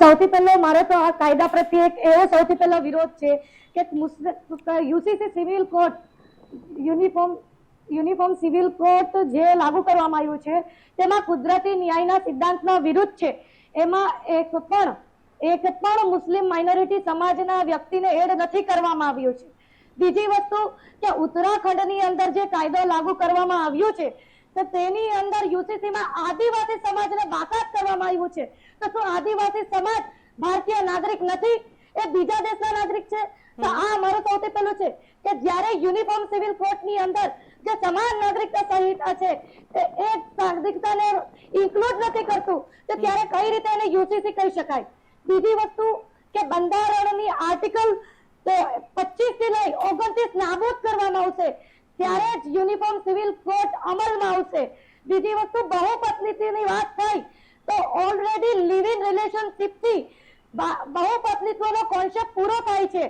સૌથી પહેલો મારો તો આ કાયદા પ્રત્યે એક એવો સૌથી પહેલો વિરોધ છે કે UCC civil code uniform civil code જે લાગુ કરવામાં આવ્યું છે તેમાં કુદરતી ન્યાયના સિદ્ધાંતના વિરુદ્ધ છે. એમાં એક પણ મુસ્લિમ માઇનોરિટી સમાજના વ્યક્તિને એડ નથી કરવામાં આવ્યું છે. બીજી વસ્તુ કે ઉત્તરાખંડની અંદર જે કાયદો લાગુ કરવામાં આવ્યો છે તો તેની અંદર યુસીસીમાં આદિવાસી સમાજને બાકાત કરવામાં આવ્યું છે. તો શું આદિવાસી સમાજ ભારતીય નાગરિક નથી? એ બીજા દેશના નાગરિક છે? તો આ અમારું સૌથી પહેલું છે કે જ્યારે યુનિફોર્મ સિવિલ કોડની અંદર જે સમાન નાગરિકતા સંહિતા છે એ નાગરિકતાને ઇન્ક્લુડ નથી કરતું, તો ત્યારે કઈ રીતે એને યુસીસી કહી શકાય? બીજી વસ્તુ કે બંધારણની આર્ટિકલ 25 થી લઈ 29 નાબૂદ કરવામાં આવશે ત્યારે જ યુનિફોર્મ સિવિલ કોડ અમલમાં આવશે. બીજી વસ્તુ બહુપત્નીત્વની વાત થાય તો ઓલરેડી લિવ ઇન રિલેશનશિપ થી બહુપત્નીત્વનો કોન્સેપ્ટ પૂરો થાય છે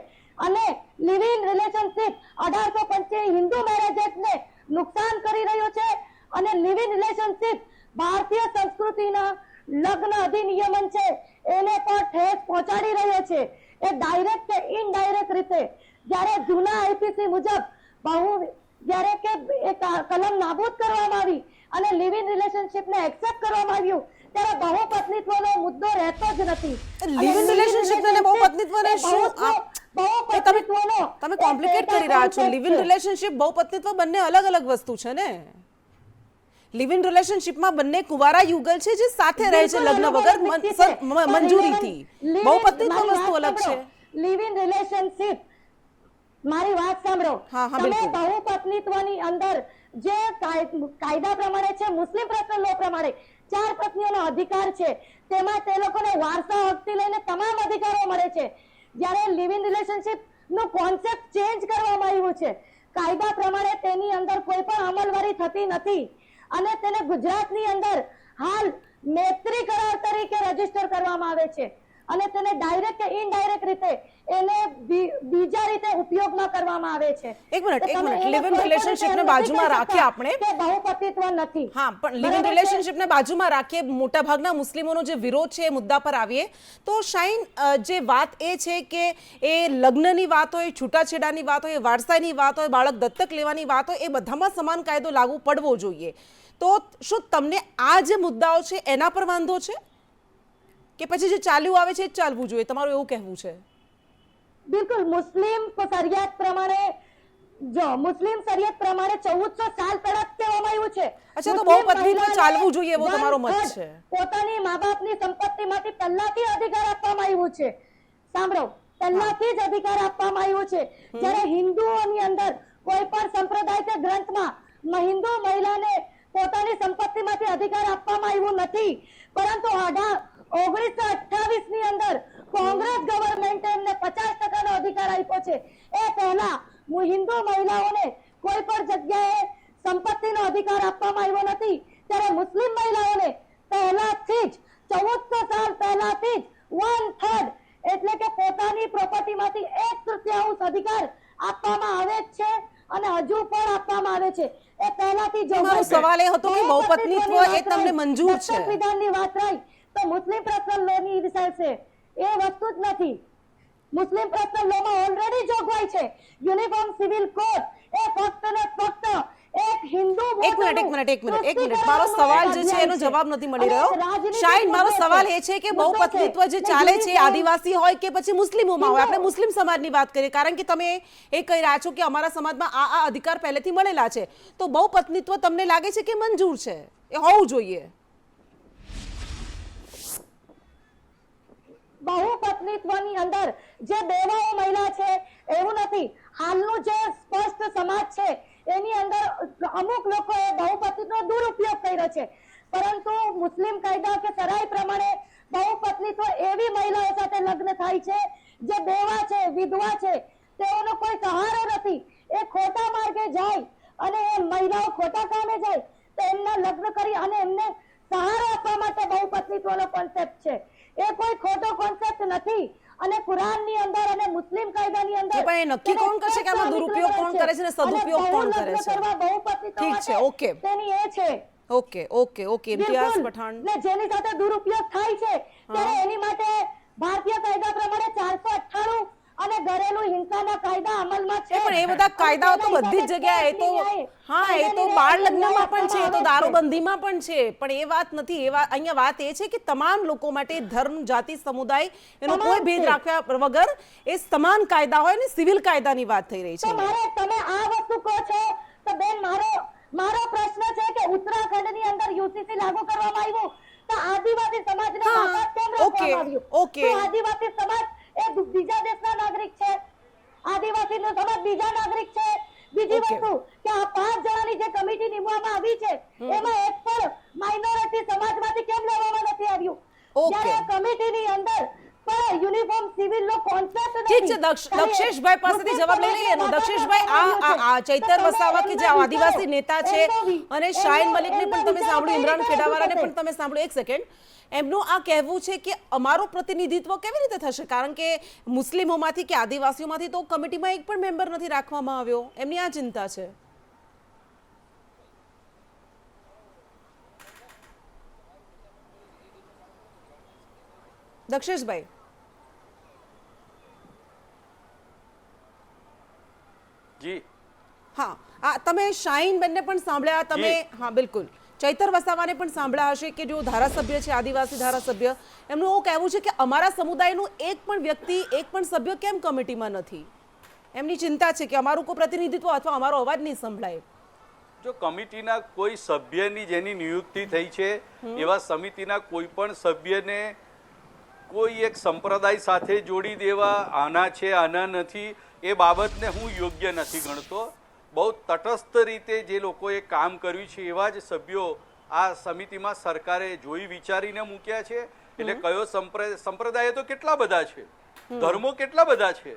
અને live in relationship 1885 Hindu marriage એક્ટને નુકસાન કરી રહ્યો છે અને લિવ ઇન રિલેશનશિપ ભારતીય સંસ્કૃતિના લગ્ન અધિનિયમન છે એને પણ ઠેસ પહોંચાડી રહ્યો છે. એ ડાયરેક્ટ કે ઇનડાયરેક્ટ રીતે જ્યારે જૂના આઈપીસી મુજબ જ્યારે કે એક કલમ નાબૂદ કરવામાં આવી અને લિવ ઇન રિલેશનશિપને એક્સેપ્ટ કરવામાં આવ્યું ત્યારે બહુપત્નીત્વનો મુદ્દો રહેતો જ નથી. લિવ ઇન રિલેશનશિપ અને બહુપત્નીત્વને શું તમે કોમ્પ્લિકેટ કરી રહ્યા છો? લિવ ઇન રિલેશનશિપ બહુપત્નીત્વ બંને અલગ અલગ વસ્તુ છે ને. લિવ ઇન રિલેશનશિપમાં બંને કુંવારા યુગલ છે જે સાથે રહે છે લગ્ન વગર મંજૂરીથી. બહુપત્નીત્વ વસ્તુ અલગ છે. લિવ ઇન રિલેશનશિપ, મારી વાત સાંભળો, તમે બહુપત્નીત્વની અંદર જે કાયદા પ્રમાણે છે, મુસ્લિમ પર્સનલ લો પ્રમાણે 4 પત્નીઓનો અધિકાર છે, તેમાં તે લોકોને વારસા હકથી લઈને તમામ અધિકારો મળે છે. જ્યારે લિવ ઇન રિલેશનશિપ નો કોન્સેપ્ટ ચેન્જ કરવામાં આવ્યું છે. કાયદા પ્રમાણે તેની અંદર કોઈ પણ અમલવારી થતી નથી અને તેને ગુજરાતની અંદર હાલ મૈત્રી કરાર તરીકે રજીસ્ટર કરવામાં આવે છે અને તેને ડાયરેક્ટ કે ઇનડાયરેક્ટ રીતે એને બીજા રીતે ઉપયોગમાં કરવામાં આવે છે. એક મિનિટ, લિવ ઇન રિલેશનશિપને બાજુમાં રાખીએ આપણે, કે બહુપતિત્વ નથી. હા, પણ લિવ ઇન રિલેશનશિપને બાજુમાં રાખીએ, મોટાભાગના મુસ્લિમોનો જે વિરોધ છે એ મુદ્દા પર આવીએ તો શાહીન, જે વાત એ છે કે એ લગ્નની વાત હોય, છૂટાછેડાની વાત હોય, વારસાઈની વાત હોય, બાળક દત્તક લેવાની વાત હોય, એ બધામાં સમાન કાયદો લાગુ પડવો જોઈએ. તો શું તમને આ જે મુદ્દાઓ છે એના પર વાંધો છે કે પછી જે ચાલ્યું આવે છે એ ચાલવું જોઈએ? તમારું એવું કહેવું છે? બિલકુલ. મુસ્લિમ શરિયત પ્રમાણે 1400 સાલ પહેલા કહેવામાં આવ્યું છે. અચ્છા, તો બહુપત્નીત્વ ચાલવું જોઈએ એવો તમારો મત છે? પોતાની મા-બાપની સંપત્તિમાંથી પહેલાથી અધિકાર આપવામાં આવ્યું છે. સાંભળો, પહેલાથી જ અધિકાર આપવામાં આવ્યું છે. જ્યારે હિન્દુઓની અંદર કોઈ પણ સંપ્રદાય કે ગ્રંથમાં હિન્દુ મહિલાને પોતાની સંપત્તિમાંથી અધિકાર આપવામાં આવ્યું નથી, પરંતુ 1928 ની અંદર કોંગ્રેસ ગવર્મેન્ટે એમને 50% નો અધિકાર આપ્યો છે. એ પહેલા હિન્દુ મહિલાઓને કોઈ પણ જગ્યાએ સંપત્તિનો અધિકાર આપવામાં આવ્યો નથી. ત્યારે મુસ્લિમ મહિલાઓને પહેલાથી જ 1400 સાલ પહેલાથી જ 1/3 એટલે કે પોતાની પ્રોપર્ટીમાંથી 1/3 અધિકાર આપવામાં આવે જ છે અને હજુ પણ આપવામાં આવે છે. એ પહેલાથી જ મારો સવાલ એ હતો કે બહુપત્નીત્વ એ તમને મંજૂર છે? સંવિધાનની વાત રહી તો મુસ્લિમ પર્સનલ લોની વિષય છે, એ વસ્તુ જ નથી. મુસ્લિમ પર્સનલ લોમાં ઓલરેડી જોગવાઈ છે. યુનિફોર્મ સિવિલ કોડ એ ફક્ત ને ફક્ત એક હિન્દુ એક મિનિટ મારો સવાલ જે છે એનો જવાબ નથી મળી રહ્યો. શાહીન, મારો સવાલ એ છે કે બહુપત્નીત્વ જે ચાલે છે આદિવાસી હોય કે પછી મુસ્લિમોમાં હોય, આપણે મુસ્લિમ સમાજની વાત કરીએ, કારણ કે તમે એ કહી રહ્યા છો કે અમારા સમાજમાં આ અધિકાર પહેલેથી મળેલા છે, તો બહુપત્નીત્વ તમને લાગે છે કે મંજૂર છે, એ હોવું જોઈએ? બહુપત્નીત્વની અંદર જે બેવાઓ મહિલા છે એવું નથી. હાલનું જે સ્પષ્ટ સમાજ છે એની અંદર અમુક લોકોએ બહુપત્નીત્વનો દુરુપયોગ કર્યો છે, પરંતુ મુસ્લિમ કાયદા કે સરાઈ પ્રમાણે બહુપત્નીત્વ એવી મહિલાઓ સાથે લગ્ન થાય છે જે બેવા છે, વિધવા છે, તેઓનો કોઈ સહારો નથી. એ ખોટા માર્ગે જાય અને એ મહિલાઓ ખોટા કામે જાય તો એમના લગ્ન કરી અને એમને સહારો આપવા માટે બહુપત્નીત્વનો કોન્સેપ્ટ છે. એ કોઈ ખોટો કોન્સેપ્ટ નથી અને કુરાનની અંદર અને મુસ્લિમ કાયદાની અંદર પણ એ નક્કી કોણ કરશે કે આનો દુરુપયોગ કોણ કરે છે અને સદુપયોગ કોણ કરે છે? ઠીક છે, ઓકે તેની એ છે. ઓકે ઇમ્તિયાઝ પઠાણ, ને જેની સાથે દુરુપયોગ થાય છે ત્યારે એની માટે ભારતીય કાયદા પ્રમાણે 498 અને ઘરેલુ હિંસાના કાયદા અમલમાં છે. પણ એ બધા કાયદાઓ તો બધી જ જગ્યાએ, એ તો બાળ લગ્નમાં પણ છે, એ તો દારૂબંધીમાં પણ છે, પણ એ વાત નથી. અહીંયા વાત એ છે કે તમામ લોકો માટે ધર્મ, જાતિ, સમુદાય એનો કોઈ ભેદ રાખ્યા વગર એ સમાન કાયદા હોય ને સિવિલ કાયદાની વાત થઈ રહી છે. તમે આ વસ્તુ કહો છો તો બેન, મારો પ્રશ્ન છે કે ઉત્તરાખંડની અંદર યુસીસી લાગુ કરવામાં આવ્યું તો આદિવાસી સમાજને બાકાત કેમ રાખવામાં આવ્યું? તો આદિવાસી સમાજ એ બીજા દેશના નાગરિક છે, આદિવાસી સમાજ બીજા નાગરિક છે. બીજી વસ્તુ કે આ 5 જણાની જે કમિટી નિમવામાં આવી છે એમાં એક પણ માઇનોરિટી સમાજમાંથી કેમ લેવામાં નથી આવ્યું? જ્યારે આ કમિટીની અંદર યુનિફોર્મ સિવિલ નો કોન્સેપ્ટ નથી. ઠીક છે, દક્ષેશભાઈ પાસેથી જવાબ લઈ લઈએ. દક્ષેશભાઈ, આ ચૈતર વસાવા કે જે આદિવાસી નેતા છે અને શાહીન મલિકને પણ તમે સાંભળ્યું, ઇમરાન ખેડાવાલાને પણ તમે સાંભળ્યું, એક સેકન્ડ, એમનું આ કહેવું છે કે અમારું પ્રતિનિધિત્વ કેવી રીતે થશે, કારણ કે મુસ્લિમોમાંથી કે આદિવાસીઓમાંથી તો કમિટીમાં એક પણ મેમ્બર નથી રાખવામાં આવ્યો. એમની આ ચિંતા છે. દક્ષેશભાઈ, જી હા, તમે શાહીન બેનને પણ સાંભળ્યા, તમે હા બિલકુલ ચૈતર વસાવાને પણ સાંભળ્યા હશે કે જો ધારાસભ્ય છે, આદિવાસી ધારાસભ્ય, એમનું એવું કહેવું છે કે અમારા સમુદાયનું એક પણ વ્યક્તિ, એક પણ સભ્ય કેમ કમિટીમાં નથી? એમની ચિંતા છે કે અમારું કોઈ પ્રતિનિધિત્વ અથવા અમારો અવાજ નહીં સંભળાય. જો કમિટીના કોઈ સભ્યની જેની નિયુક્તિ થઈ છે એવા સમિતિના કોઈ પણ સભ્યને કોઈ એક સંપ્રદાય સાથે જોડી દેવા, આના છે આના નથી, એ બાબતને હું યોગ્ય નથી ગણતો. બહુ તટસ્થ રીતે જે લોકોએ કામ કર્યું છે એવા જ સભ્યો આ સમિતિમાં સરકારે જોઈ વિચારીને મૂક્યા છે. એટલે કયો સંપ્રદાય તો કેટલા બધા છે, ધર્મો કેટલા બધા છે,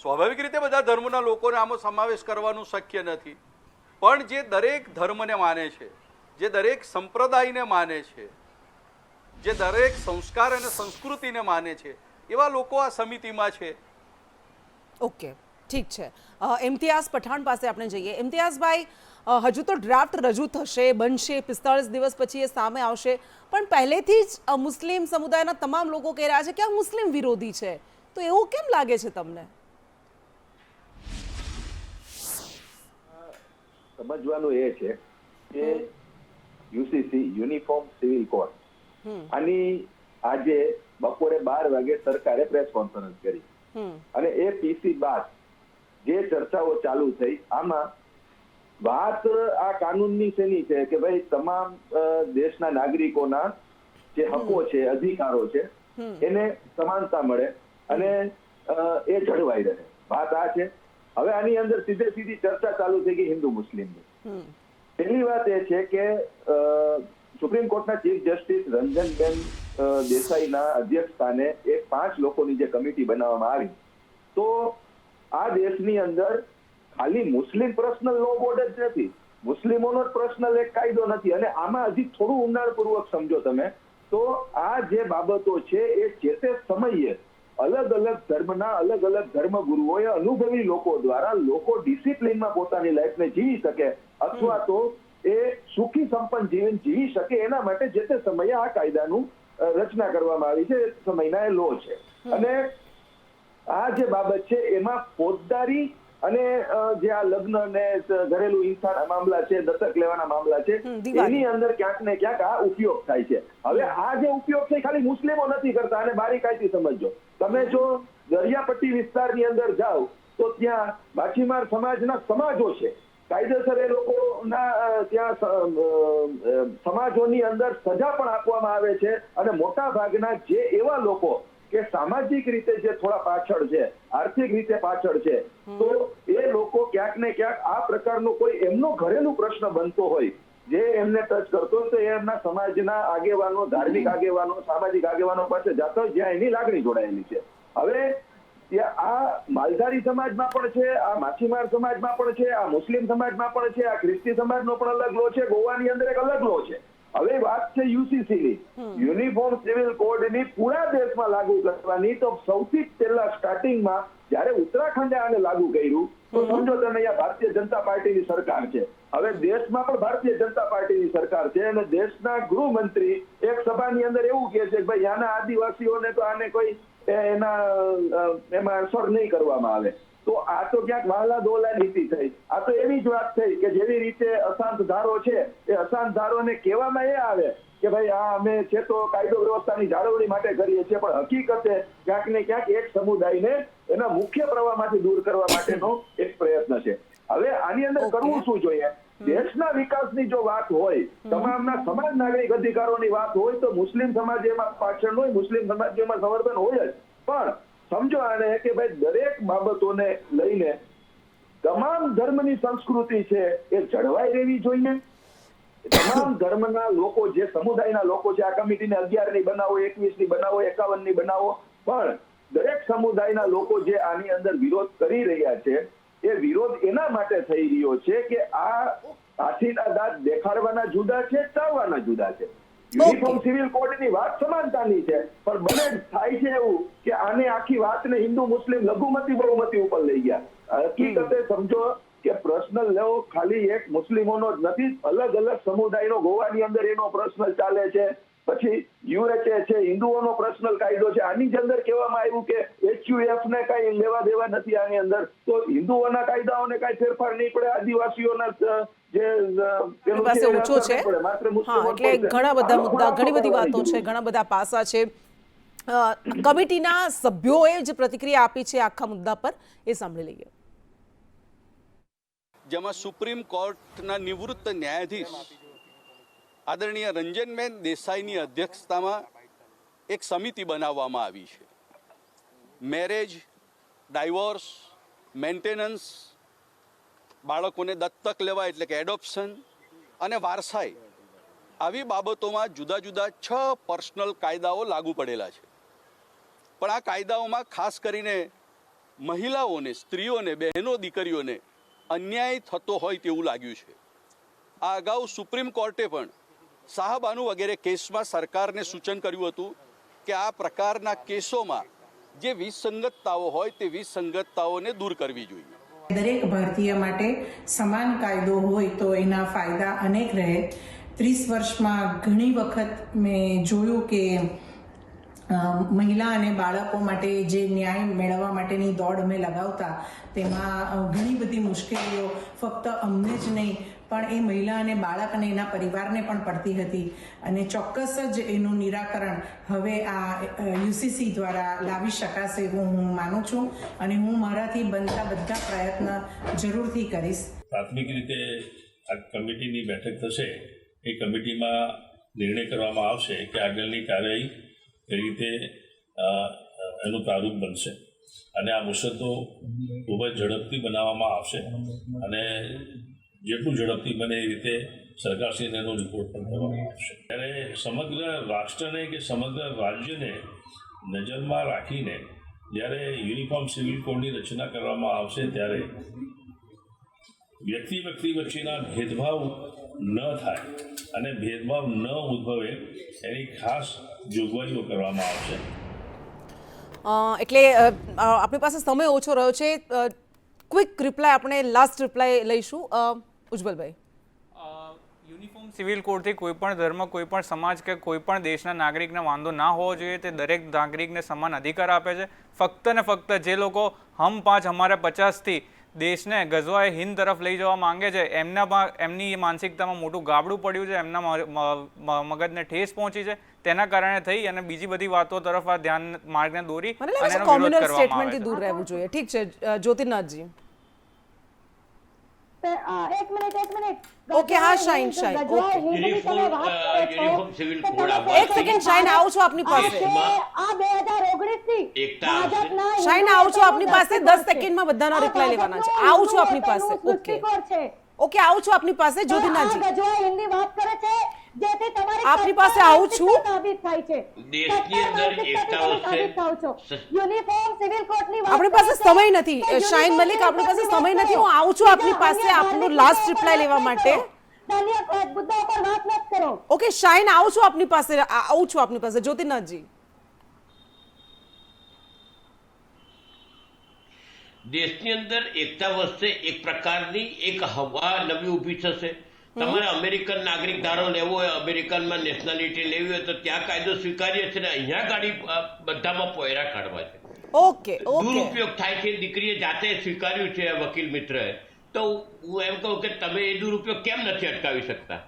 સ્વાભાવિક રીતે બધા ધર્મોના લોકોને આમાં સમાવેશ કરવાનું શક્ય નથી. પણ જે દરેક ધર્મને માને છે, જે દરેક સંપ્રદાયને માને છે, જે દરેક સંસ્કાર અને સંસ્કૃતિને માને છે, એવા લોકો આ સમિતિમાં છે. ઓકે, ઠીક છે. ઇમ્તિયાઝ પઠાણ પાસે આપણે જઈએ. ઇમ્તિયાઝભાઈ, હજુ તો ડ્રાફ્ટ રજૂ થશે, બનશે, 45 દિવસ પછી એ સામે આવશે, પણ પહેલેથી જ મુસ્લિમ સમુદાયના તમામ લોકો કહી રહ્યા છે કે આ મુસ્લિમ વિરોધી છે, તો એવું કેમ લાગે છે તમને? સમજવાનું એ છે કે યુસીસી યુનિફોર્મ સિવિલ કોડ, આની આજે બપોરે 12 વાગે સરકારે પ્રેસ કોન્ફરન્સ કરી અને એ પીસી બાદ જે ચર્ચાઓ ચાલુ થઈ, આમાં વાત આ કાનૂનની શેની છે કે ભાઈ તમામ દેશના નાગરિકોના જે હકો છે, અધિકારો છે, એને સમાનતા મળે અને એ જળવાઈ રહે. વાત આ છે. હવે આની અંદર સીધી ચર્ચા ચાલુ થઈ ગઈ હિન્દુ મુસ્લિમની. પહેલી વાત એ છે કે સુપ્રીમ કોર્ટના ચીફ જસ્ટિસ રંજનબેન દેસાઈના અધ્યક્ષસ્થાને એક 5 લોકોની જે કમિટી બનાવવામાં આવી, તો આ દેશની અંદર ખાલી મુસ્લિમ પર્સનલ લો બોર્ડ જ નથી, મુસ્લિમોનો જ પર્સનલ એક કાયદો નથી. અને આમાં હજી થોડું ઊંડાણપૂર્વક સમજો તમે તો આ જે બાબતો છે એ જે તે સમયે અલગ અલગ ધર્મના અલગ અલગ ધર્મગુરુઓએ અનુભવી લોકો દ્વારા લોકો ડિસિપ્લિનમાં પોતાની લાઈફને જીવી શકે અથવા તો એ સુખી સંપન્ન જીવન જીવી શકે એના માટે જે તે સમયે આ કાયદાનું રચના કરવામાં આવી છે. એ સમયના એ લો છે. અને આ જે બાબત છે એમાં ફોજદારી અને જે આ લગ્ન ને ઘરેલું હિંસાના મામલા છે, દત્તક લેવાના મામલા છે, એની અંદર ક્યાંક ને ક્યાંક આ ઉપયોગ થાય છે. હવે આ જે ઉપયોગ છે ખાલી મુસ્લિમો નથી કરતા, અને બારીકાઈથી સમજો. તમે જો દરિયાપટ્ટી વિસ્તારની અંદર જાઓ તો ત્યાં માછીમાર સમાજના સમાજો છે, કાયદેસર એ લોકોના ત્યાં સમાજોની અંદર સજા પણ આપવામાં આવે છે. અને મોટા ભાગના જે એવા લોકો કે સામાજિક રીતે જે થોડા પાછળ છે, આર્થિક રીતે પાછળ છે, તો એ લોકો ક્યાંક ને ક્યાંક આ પ્રકારનો કોઈ એમનો ઘરેલું પ્રશ્ન બનતો હોય જે એમને ટચ કરતો હોય તો એમના સમાજના આગેવાનો, ધાર્મિક આગેવાનો, સામાજિક આગેવાનો પાસે જતા હોય જ્યાં એની લાગણી જોડાયેલી છે. હવે આ માલધારી સમાજમાં પણ છે, આ માછીમાર સમાજમાં પણ છે, આ મુસ્લિમ સમાજમાં પણ છે, આ ખ્રિસ્તી સમાજનો પણ અલગ લો છે, ગોવાની અંદર એક અલગ લો છે. હવે વાત છે યુસીસીની, યુનિફોર્મ સિવિલ કોડની પૂરા દેશમાં લાગુ કરવાની. તો સૌથી પહેલા સ્ટાર્ટિંગમાં જયારે ઉત્તરાખંડે આને લાગુ કર્યું તો સમજો તમે અહીંયા ભારતીય જનતા પાર્ટીની સરકાર છે. હવે દેશમાં પણ ભારતીય જનતા પાર્ટીની સરકાર છે અને દેશના ગૃહમંત્રી એક સભાની અંદર એવું કહે છે કે ભાઈ આના આદિવાસીઓને તો આને કોઈ એમાં અસર નહીં કરવામાં આવે. તો આ તો ક્યાંક વહાલા દોલા નીતિ થઈ. આ તો એવી જ વાત થઈ કે જેવી રીતે અશાંત ધારો છે એ અશાંત ધારોને કહેવામાં એ આવે કે ભાઈ આ અમે છે તો કાયદો વ્યવસ્થાની જાળવણી માટે કરીએ છીએ, પણ હકીકતે ક્યાંક ને ક્યાંક એક સમુદાયને એના મુખ્ય પ્રવાહમાંથી દૂર કરવા માટેનો એક પ્રયત્ન છે. હવે આની અંદર કરવું શું જોઈએ? દેશના વિકાસની જો વાત હોય, તમામના સમાજ નાગરિક અધિકારોની વાત હોય તો મુસ્લિમ સમાજ એમાં પાછળ હોય, મુસ્લિમ સમાજ એમાં સમર્થન હોય જ. પણ સમજો આને કે ભાઈ દરેક બાબતોને લઈને તમામ ધર્મની સંસ્કૃતિ છે એ જળવાઈ રહેવી જોઈએ. તમામ ધર્મના લોકો, જે સમુદાયના લોકો છે, આ કમિટીને 11 ની બનાવો, 21 ની બનાવો, 51 ની બનાવો, પણ દરેક સમુદાયના લોકો જે આની અંદર વિરોધ કરી રહ્યા છે એ વિરોધ એના માટે થઈ રહ્યો છે કે આ હાથીના દાંત દેખાડવાના જુદા છે, ચાવવાના જુદા છે. યુનિફોર્મ સિવિલ કોડની વાત સમાનતાની છે, પણ બને થાય છે એવું કે આને આખી વાતને હિન્દુ મુસ્લિમ લઘુમતી બહુમતી ઉપર લઈ ગયા. હકીકતે સમજો કે પર્સનલ લો ખાલી એક મુસ્લિમોનો જ નથી, અલગ અલગ સમુદાયનો ગોવાની અંદર એનો પર્સનલ ચાલે છે. પછી યુએચએ છે, હિન્દુઓનો પર્સનલ કાયદો છે. આની જ અંદર કહેવામાં આવ્યું કે HUF ને કઈ લેવા દેવા નથી આની અંદર, તો હિન્દુઓના કાયદાઓને કઈ ફેરફાર નહીં પડે, આદિવાસીઓના પાસે ઓછો છે. હા, એટલે ઘણા બધા મુદ્દા, ઘણી બધી વાતો છે, ઘણા બધા પાસા છે. કમિટીના સભ્યોએ જે પ્રતિક્રિયા આપી છે આખા મુદ્દા પર એ સાંભળી લઈએ. જેમાં સુપ્રીમ કોર્ટના નિવૃત્ત ન્યાયાધીશ આદરણીય રંજનબેન દેસાઈની અધ્યક્ષતામાં એક સમિતિ બનાવવામાં આવી છે. મેરેજ, ડાયવોર્સ, મેન્ટેનન્સ, બાળકોને દત્તક લેવા એટલે કે એડોપ્શન અને વારસાઈ, આવી બાબતોમાં જુદા જુદા 6 પર્સનલ કાયદાઓ લાગુ પડેલા છે. પણ આ કાયદાઓમાં ખાસ કરીને મહિલાઓને, સ્ત્રીઓને, બહેનો, દીકરીઓને અન્યાય થતો હોય તેવું લાગ્યું છે. આ અગાઉ સુપ્રીમ કોર્ટે પણ શાહબાનુ વગેરે કેસમાં સરકારને સૂચન કર્યું હતું કે આ પ્રકારના કેસોમાં જે વિસંગતતાઓ હોય તે વિસંગતતાઓને દૂર કરવી જોઈએ. દરેક ભારતીય માટે સમાન કાયદો હોય તો એના ફાયદા અનેક રહે. 30 વર્ષમાં ઘણી વખત મેં જોયું કે મહિલા અને બાળકો માટે જે ન્યાય મેળવવા માટેની દોડ અમે લગાવતા તેમાં ઘણી બધી મુશ્કેલીઓ ફક્ત અમને જ નહીં પણ એ મહિલા અને બાળક અને એના પરિવારને પણ પડતી હતી. અને ચોક્કસ જ એનું નિરાકરણ હવે આ યુસીસી દ્વારા લાવી શકાશે એવું હું માનું છું અને હું મારાથી બનતા બધા પ્રયત્ન જરૂરથી કરીશ. પ્રાથમિક રીતે આ કમિટીની બેઠક થશે, એ કમિટીમાં નિર્ણય કરવામાં આવશે કે આગળની કાર્યવાહી કઈ રીતે એનું પ્રારૂપ બનશે અને આ મુસદ્દો ખૂબ જ ઝડપથી બનાવવામાં આવશે અને જેટલું ઝડપથી બને એ રીતે સરકારશ્રીને એનો રિપોર્ટ પણ કરવામાં આવશે. ત્યારે સમગ્ર રાષ્ટ્રને કે સમગ્ર રાજ્યને નજરમાં રાખીને જ્યારે યુનિફોર્મ સિવિલ કોડની રચના કરવામાં આવશે ત્યારે વ્યક્તિ વચ્ચેના ભેદભાવ ન થાય અને ભેદભાવ ન ઉદ્ભવે એની ખાસ જોગવાઈઓ કરવામાં આવશે. એટલે આપણી પાસે સમય ઓછો રહ્યો છે. ક્વિક રિપ્લાય, આપણે લાસ્ટ રિપ્લાય લઈશું. ઉજ્જવલભાઈ, યુનિફોર્મ સિવિલ કોડથી કોઈ પણ ધર્મ, કોઈ પણ સમાજ કે કોઈ પણ દેશના નાગરિકને વાંધો ના હોવો જોઈએ. તે દરેક નાગરિકને સમાન અધિકાર આપે છે. ફક્ત ને ફક્ત જે લોકો હમ 5 હમારે 50થી દેશને ગઝવાએ હિંદ તરફ લઈ જવા માંગે છે, એમની માનસિકતામાં મોટું ગાબડું પડ્યું છે, એમના મગજને ઠેસ પહોંચી છે. તેના કારણે થઈ અને બીજી બધી વાતો તરફ આ ધ્યાન માર્ગને દોરી અને એનો વિરોધ કરવામાં આવે છે. દૂર રહેવું જોઈએ. ઠીક છે જ્યોતિર્નાથજી. એક મિનિટ. ઓકે, હા શાહીન. યુનિફોર્મ સિવિલ કોડ એક સેકન્ડ શાહીન, આવું છું આપની પાસે. આ 2019 થી શાહીન, આવું છું આપની પાસે. 10 સેકન્ડમાં બધાના રિપ્લાય લેવાના છે. આવું છું આપની પાસે. ઓકે, આવું છું આપની પાસે. જ્યોતિર્નાથજી, હિન્દી વાત કરે છે જેથી તમારી આપની પાસે આવું છું. સાબિત થાય છે. દેશની અંદર એકતા વચ્ચે યુનિફોર્મ સિવિલ કોડની વાત આપણી પાસે સમય નથી. શાહીન મલિક, આપણી પાસે સમય નથી. હું આવું છું આપની પાસે આપનું લાસ્ટ રિપ્લાય લેવા માટે. ધન્યવાદ. મુદ્દા પર વાત મત કરો. ઓકે શાહીન, આવું છું આપની પાસે. જ્યોતિર્નાથજી, દેશની અંદર એકતા વધશે, એક પ્રકારની એક હવા નવી ઊભી થશે. તમારે અમેરિકન નાગરિક ધારો લેવો હોય, અમેરિકનમાં નેશનાલિટી લેવી હોય તો ત્યાં કાયદો સ્વીકાર્ય છે ને અહીંયા ગાડી બધામાં પોયરા કાઢવા છે. ઓકે. દુરુપયોગ થાય છે. દીકરીએ જાતે સ્વીકાર્યું છે વકીલ મિત્રએ. તો હું એમ કહું કે તમે એ દુરુપયોગ કેમ નથી અટકાવી શકતા?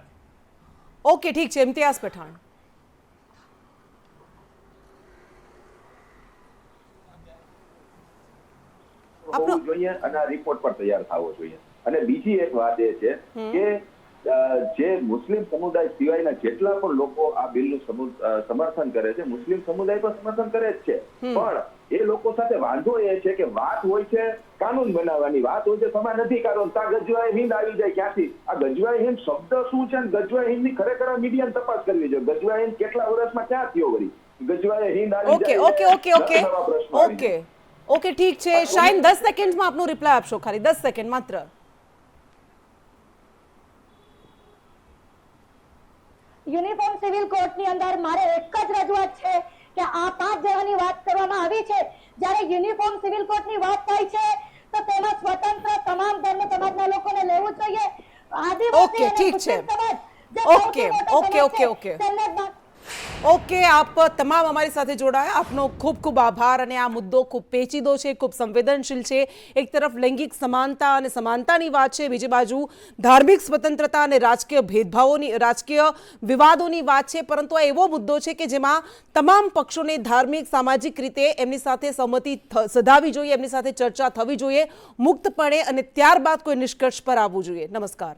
ઓકે, ઠીક છે. ઇમ્તિયાઝ પઠાણ. હોવું જોઈએ અને આ રિપોર્ટ પર તૈયાર થવો જોઈએ. અને બીજી એક વાત એ છે કે જે મુસ્લિમ સમુદાય સિવાયના જેટલા પણ લોકો આ બિલનું સમર્થન કરે છે, મુસ્લિમ સમુદાય પણ સમર્થન કરે જ છે, પણ એ લોકો સાથે વાંધો એ છે કે વાત હોય છે કાનૂન બનાવવાની, વાત હોય છે સમાન અધિકારો. ત્યાં ગજવાએ હિંદ આવી જાય. ક્યાંથી આ ગજવાએ હિંદ શબ્દ શું છે? ગજવાએ હિંદ ની ખરેખર મીડિયા તપાસ કરવી જોઈએ. ગજવાએ હિંદ કેટલા વર્ષમાં ક્યાં થયો વળી? ગજવાએ હિંદ આવી જાય. ઓકે, ઠીક છે. શાહીન, 10 સેકન્ડમાં આપનો રિપ્લાય આપશો. ખાલી 10 સેકન્ડ માત્ર. યુનિફોર્મ સિવિલ કોડની અંદર મારે એક જ રજૂઆત છે કે આ 5 જણાની વાત કરવામાં આવી છે. જ્યારે યુનિફોર્મ સિવિલ કોડની વાત થાય છે તો તેમાં સ્વતંત્ર તમામ ધર્મ સમાજના લોકોને લેવું જોઈએ. ઓકે, ઠીક છે. ઓકે, આપ તમામ અમારી સાથે જોડાયા. આપનો ખૂબ ખૂબ આભાર. અને આ મુદ્દો ખૂબ પેચીદો છે, ખૂબ સંવેદનશીલ છે. એક તરફ લૈંગિક સમાનતા અને સમાનતાની વાત છે, બીજી બાજુ ધાર્મિક સ્વતંત્રતા અને રાજકીય વિવાદોની વાત છે. પરંતુ આ એવો મુદ્દો છે કે જેમાં તમામ પક્ષોને ધાર્મિક, સામાજિક રીતે એમની સાથે સહમતિ સધાવી જોઈએ, એમની સાથે ચર્ચા થવી જોઈએ મુક્તપણે, અને ત્યારબાદ કોઈ નિષ્કર્ષ પર આવવું જોઈએ. નમસ્કાર.